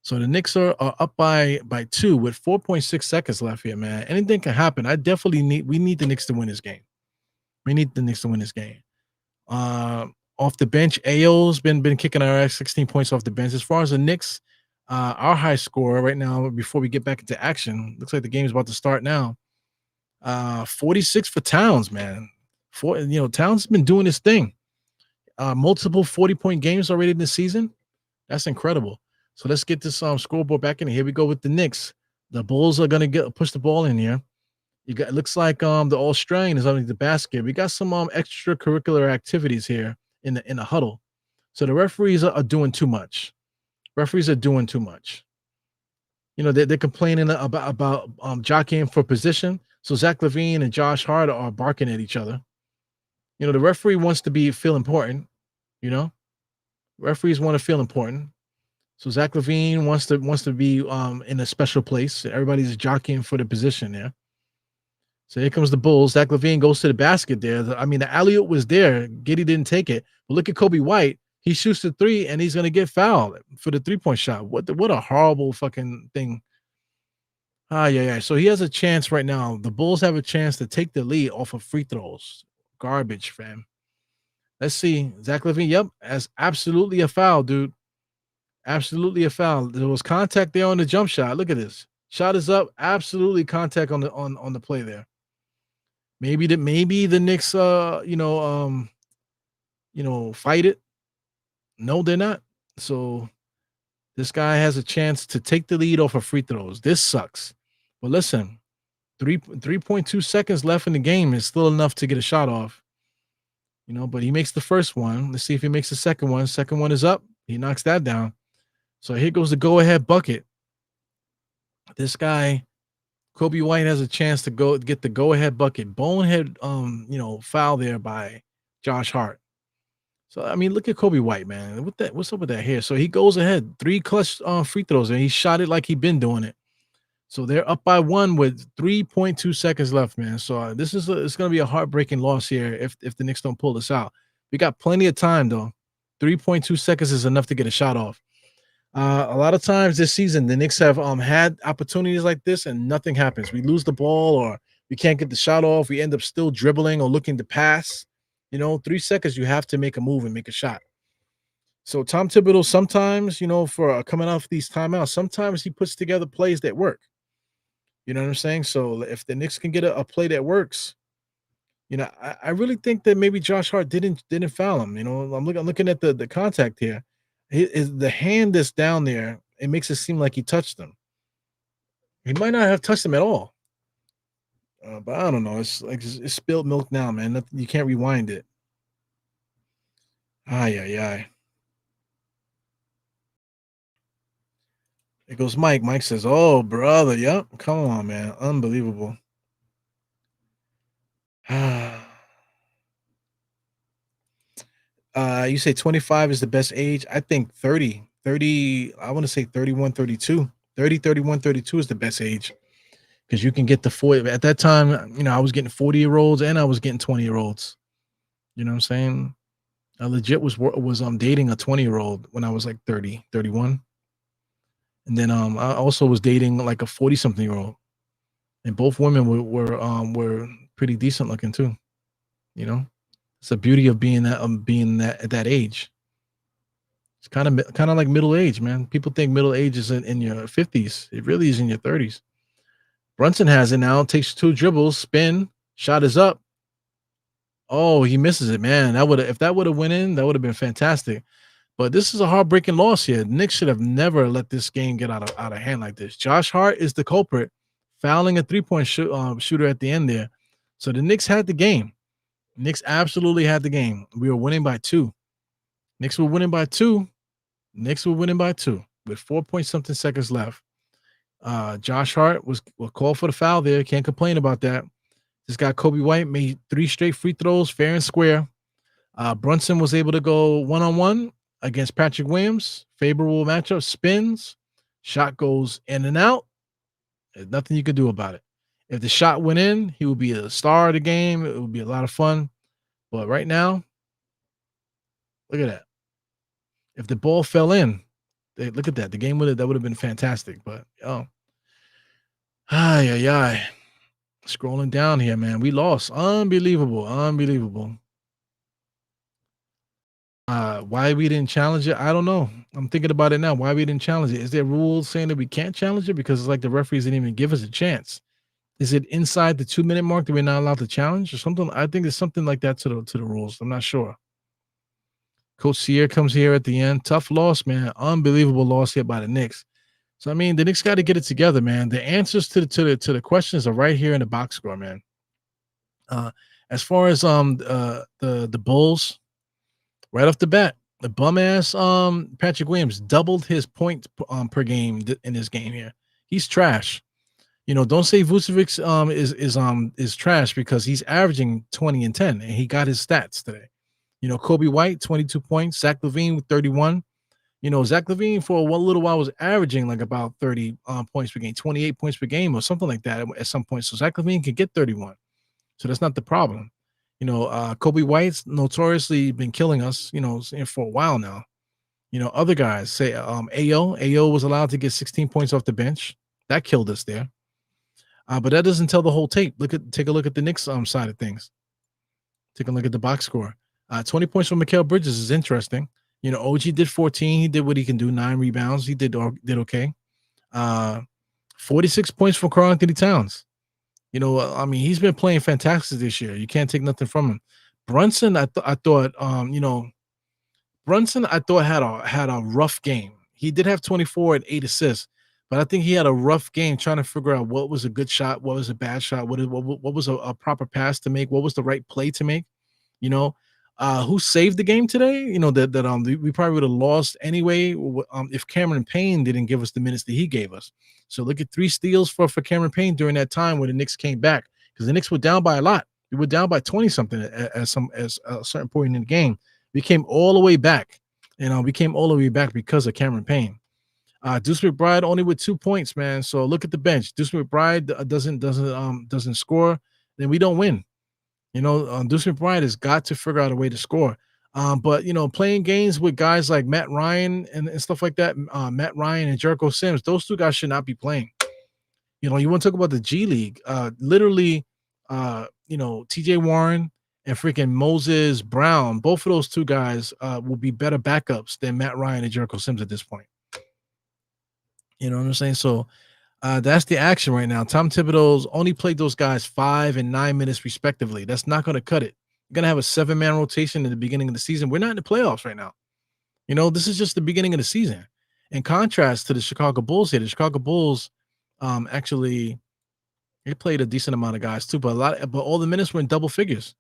So the Knicks are up by 2 with 4.6 seconds left here, man. Anything can happen. We need the Knicks to win this game. Off the bench, Ayo's been kicking our ass, 16 points off the bench. As far as the Knicks, our high score right now, before we get back into action, looks like the game is about to start now. 46 for Towns, man. Towns has been doing his thing. Multiple 40-point games already this season. That's incredible. So let's get this scoreboard back in. Here we go with the Knicks. The Bulls are gonna push the ball in here. It looks like the Australian is underneath the basket. We got some extracurricular activities here in the huddle. So the referees are doing too much. They're complaining about jockeying for position. So Zach LaVine and Josh Hart are barking at each other. The referee wants to feel important. Referees want to feel important. So Zach LaVine wants to be in a special place. Everybody's jockeying for the position there. So here comes the Bulls. Zach LaVine goes to the basket there. The alley-oop was there. Giddey didn't take it. But look at Kobe White. He shoots the 3, and he's going to get fouled for the 3-point shot. What a horrible fucking thing. Yeah. So he has a chance right now. The Bulls have a chance to take the lead off of free throws. Garbage, fam. Let's see. Zach LaVine, yep, that's absolutely a foul, dude. Absolutely a foul. There was contact there on the jump shot. Look at this. Shot is up. Absolutely contact on the play there. Maybe the Knicks fight it. No, they're not. So this guy has a chance to take the lead off of free throws. This sucks. But listen, 3.2 seconds left in the game is still enough to get a shot off. But he makes the first one. Let's see if he makes the second one. Second one is up. He knocks that down. So here goes the go-ahead bucket. This guy, Kobe White, has a chance to get the go-ahead bucket. Bonehead foul there by Josh Hart. So I mean, look at Kobe White, man. What's up with that hair? So he goes ahead, 3 clutch free throws, and he shot it like he'd been doing it. So they're up by 1 with 3.2 seconds left, man. So it's going to be a heartbreaking loss here if the Knicks don't pull this out. We got plenty of time though. 3.2 seconds is enough to get a shot off. A lot of times this season, the Knicks have had opportunities like this and nothing happens. We lose the ball or we can't get the shot off. We end up still dribbling or looking to pass. 3 seconds, you have to make a move and make a shot. So Tom Thibodeau sometimes, for coming off these timeouts, sometimes he puts together plays that work. You know what I'm saying? So if the Knicks can get a play that works, I really think that maybe Josh Hart didn't foul him. I'm looking at the contact here. The hand that's down there, it makes it seem like he touched him. He might not have touched him at all. But I don't know. It's like it's spilled milk now, man. You can't rewind it. Ay. It goes Mike. Mike says, "Oh, brother, yep. Come on, man. Unbelievable." You say 25 is the best age. I think 30, I want to say 31, 32. 30, 31, 32 is the best age. Because you can get the 40. At that time, I was getting 40-year-olds and I was getting 20-year-olds. You know what I'm saying? I legit was dating a 20-year-old when I was like 30, 31. And then I also was dating like a 40-something-year-old. And both women were pretty decent looking too. It's the beauty of being that at that age. It's kind of like middle age, man. People think middle age is in your 50s. It really is in your 30s. Brunson has it now. Takes 2 dribbles, spin, shot is up. Oh, he misses it, man. If that would have went in, that would have been fantastic. But this is a heartbreaking loss here. Knicks should have never let this game get out of hand like this. Josh Hart is the culprit, fouling a 3-point shooter at the end there. So the Knicks had the game. Knicks absolutely had the game. We were winning by 2. Knicks were winning by 2. Knicks were winning by 2 with 4-point-something seconds left. Josh Hart was called for the foul there. Can't complain about that. This guy, Kobe White, made 3 straight free throws, fair and square. Brunson was able to go one-on-one against Patrick Williams. Favorable matchup, spins. Shot goes in and out. There's nothing you can do about it. If the shot went in, he would be a star of the game. It would be a lot of fun. But right now, look at that. If the ball fell in, look at that. The game that would have been fantastic. But scrolling down here, man. We lost. Unbelievable. Why we didn't challenge it? I don't know. I'm thinking about it now. Why we didn't challenge it? Is there rules saying that we can't challenge it? Because it's like the referees didn't even give us a chance. Is it inside the 2-minute mark that we're not allowed to challenge or something? I think there's something like that to the rules. I'm not sure. Coach Sear comes here at the end. Tough loss, man. Unbelievable loss here by the Knicks. So I mean, the Knicks got to get it together, man. The answers to the questions are right here in the box score, man. As far as the Bulls, right off the bat, the bum ass Patrick Williams doubled his points per game in this game here. He's trash. Don't say Vucevic is trash because he's averaging 20 and 10 and he got his stats today. Kobe White, 22 points, Zach LaVine with 31. Zach LaVine for a little while was averaging like about 30 points per game, 28 points per game or something like that at some point. So Zach LaVine can get 31. So that's not the problem. Kobe White's notoriously been killing us, for a while now. Other guys say Ayo was allowed to get 16 points off the bench. That killed us there. But that doesn't tell the whole tape. Take a look at the Knicks side of things. Take a look at the box score. 20 points from Mikal Bridges is interesting. OG did 14. He did what he can do. 9 rebounds. He did okay. 46 points for Karl Anthony Towns. He's been playing fantastic this year. You can't take nothing from him. Brunson, I thought had a rough game. He did have 24 and 8 assists, but I think he had a rough game trying to figure out what was a good shot, what was a bad shot, what was a proper pass to make, what was the right play to make. Who saved the game today? That we probably would have lost anyway if Cameron Payne didn't give us the minutes that he gave us. So look at 3 steals for Cameron Payne during that time when the Knicks came back, because the Knicks were down by a lot. We were down by 20 something at a certain point in the game. We came all the way back, because of Cameron Payne. Deuce McBride only with 2 points, man. So look at the bench. Deuce McBride doesn't score, then we don't win. Deuce McBride has got to figure out a way to score. But playing games with guys like Matt Ryan and stuff like that, Matt Ryan and Jericho Sims, those 2 guys should not be playing. You want to talk about the G League? Literally, TJ Warren and freaking Moses Brown, both of those 2 guys will be better backups than Matt Ryan and Jericho Sims at this point. You know what I'm saying? So that's the action right now. Tom Thibodeau's only played those guys 5 and 9 minutes respectively. That's not going to cut it. You're going to have a 7-man rotation in the beginning of the season. We're not in the playoffs right now. This is just the beginning of the season. In contrast to the Chicago Bulls here, the Chicago Bulls actually, they played a decent amount of guys too, but all the minutes were in double figures.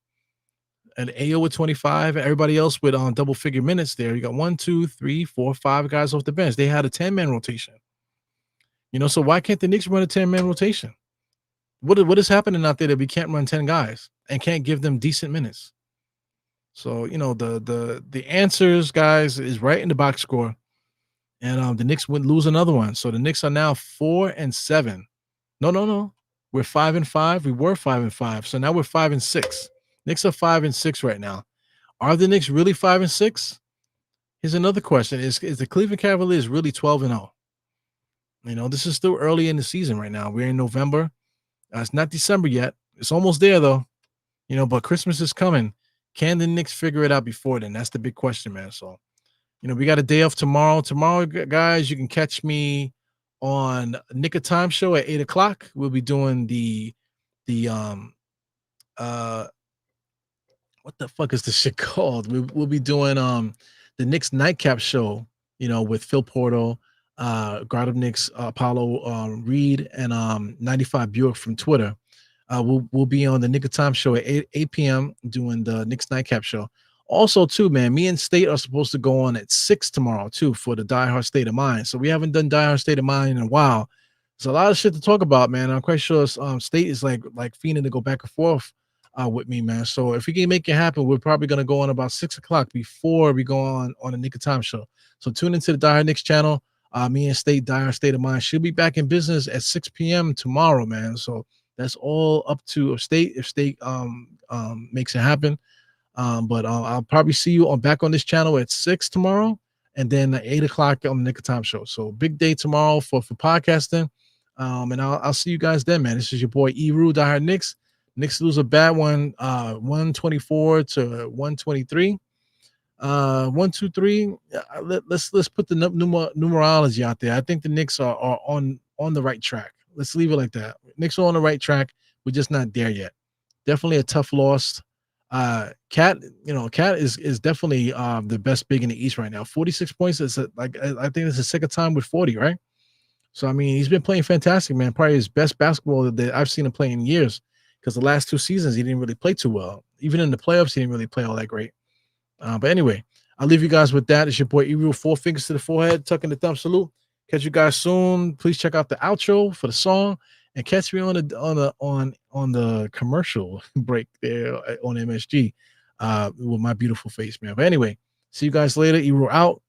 And Ayo with 25, everybody else with double figure minutes there. You got 1, 2, 3, 4, 5 guys off the bench. They had a 10-man rotation. So why can't the Knicks run a 10-man rotation? What is happening out there that we can't run 10 guys and can't give them decent minutes? So, the answers, guys, is right in the box score. And the Knicks would lose another one. So the Knicks are now 4 and 7. No. We're 5 and 5. We were 5 and 5. So now we're 5 and 6. Knicks are 5 and 6 right now. Are the Knicks really 5 and 6? Here's another question. Is the Cleveland Cavaliers really 12 and 0? This is still early in the season right now. We're in November. It's not December yet. It's almost there, though. But Christmas is coming. Can the Knicks figure it out before then? That's the big question, man. So, we got a day off tomorrow. Tomorrow, guys, you can catch me on Nick of Time show at 8 o'clock. We'll be doing the what the fuck is this shit called? We'll be doing the Knicks Nightcap show, with Phil Porto, God of Knicks, Apollo Reed, and 95 Buick from Twitter. We'll be on the Nick of Time show at 8 p.m. doing the Knicks Nightcap show. Also, too, man, me and State are supposed to go on at 6 tomorrow, too, for the Die Hard State of Mind. So we haven't done Die Hard State of Mind in a while. There's a lot of shit to talk about, man. I'm quite sure State is like fiending to go back and forth with me, man. So if we can make it happen, we're probably going to go on about 6 o'clock before we go on the Nick of Time show. So tune into the Die Hard Knicks channel. Me and State, Die Hard State of Mind, should be back in business at 6 p.m. tomorrow, man. So that's all up to State if State makes it happen. But I'll probably see you back on this channel at 6 tomorrow, and then at 8 o'clock on the Nick of Time show. So big day tomorrow for podcasting. And I'll see you guys then, man. This is your boy Eru, Die Hard Knicks. Knicks lose a bad one, 124 to 123. 1, 2, 3. Let's put the numerology out there. I think the Knicks are on the right track. Let's leave it like that. Knicks are on the right track. We're just not there yet. Definitely a tough loss. Cat is definitely the best big in the East right now. 46 points is I think it's the second time with 40, right? So I mean, he's been playing fantastic, man. Probably his best basketball that I've seen him play in years. Because the last 2 seasons he didn't really play too well. Even in the playoffs, he didn't really play all that great. But anyway, I'll leave you guys with that. It's your boy Eru, 4 fingers to the forehead, tucking the thumb salute. Catch you guys soon. Please check out the outro for the song, and catch me on the commercial break there on MSG with my beautiful face, man. But anyway, see you guys later. Eru out.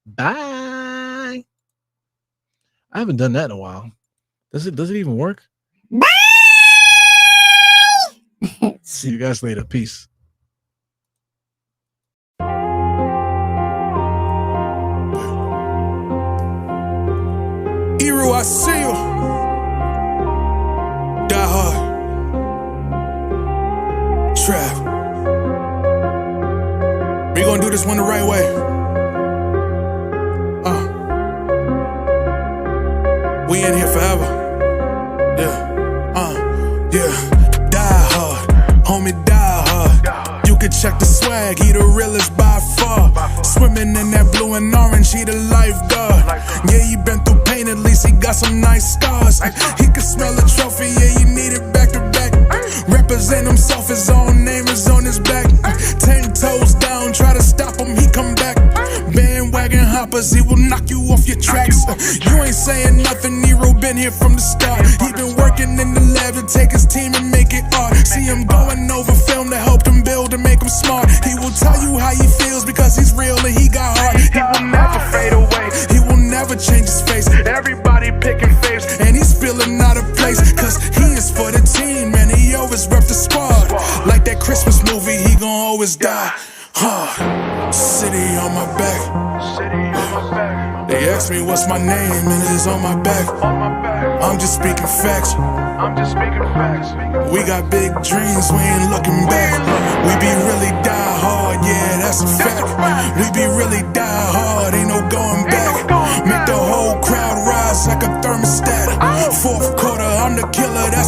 Bye. I haven't done that in a while. Does it even work? Bye. See you guys later. Peace. Eru, I see you. Die hard. Trap. We gonna do this one the right way. We in here forever. Yeah. Die hard, homie, die hard. You can check the swag, he the realest by far. Swimming in that blue and orange, he the lifeguard. Yeah, he been through pain, at least he got some nice scars. He can smell a trophy, yeah, he need it back to back. Represent himself, his own name is on his back. 10 toes down, try to stop him, he come back. Bandwagon hoppers, he will knock you off your tracks. You ain't saying nothing, Nero been here from the start. He been working in the lab to take his team and make it art. See him going over film to help him build and make him smart. He will tell you how he feels because he's real and he got heart. He will never fade away, he will never change his face. Everybody picking faves and he's feeling out of place. Cause he is for the team and he always rep the squad. Like that Christmas movie, he gon' always die. City on my back. They ask me what's my name and it's on my back. I'm just speaking facts. We got big dreams, we ain't looking back. We be really die hard, yeah, that's a fact. We be really die hard, ain't no going back. Make the whole crowd rise like a thermostat. Fourth quarter, I'm the killer, that's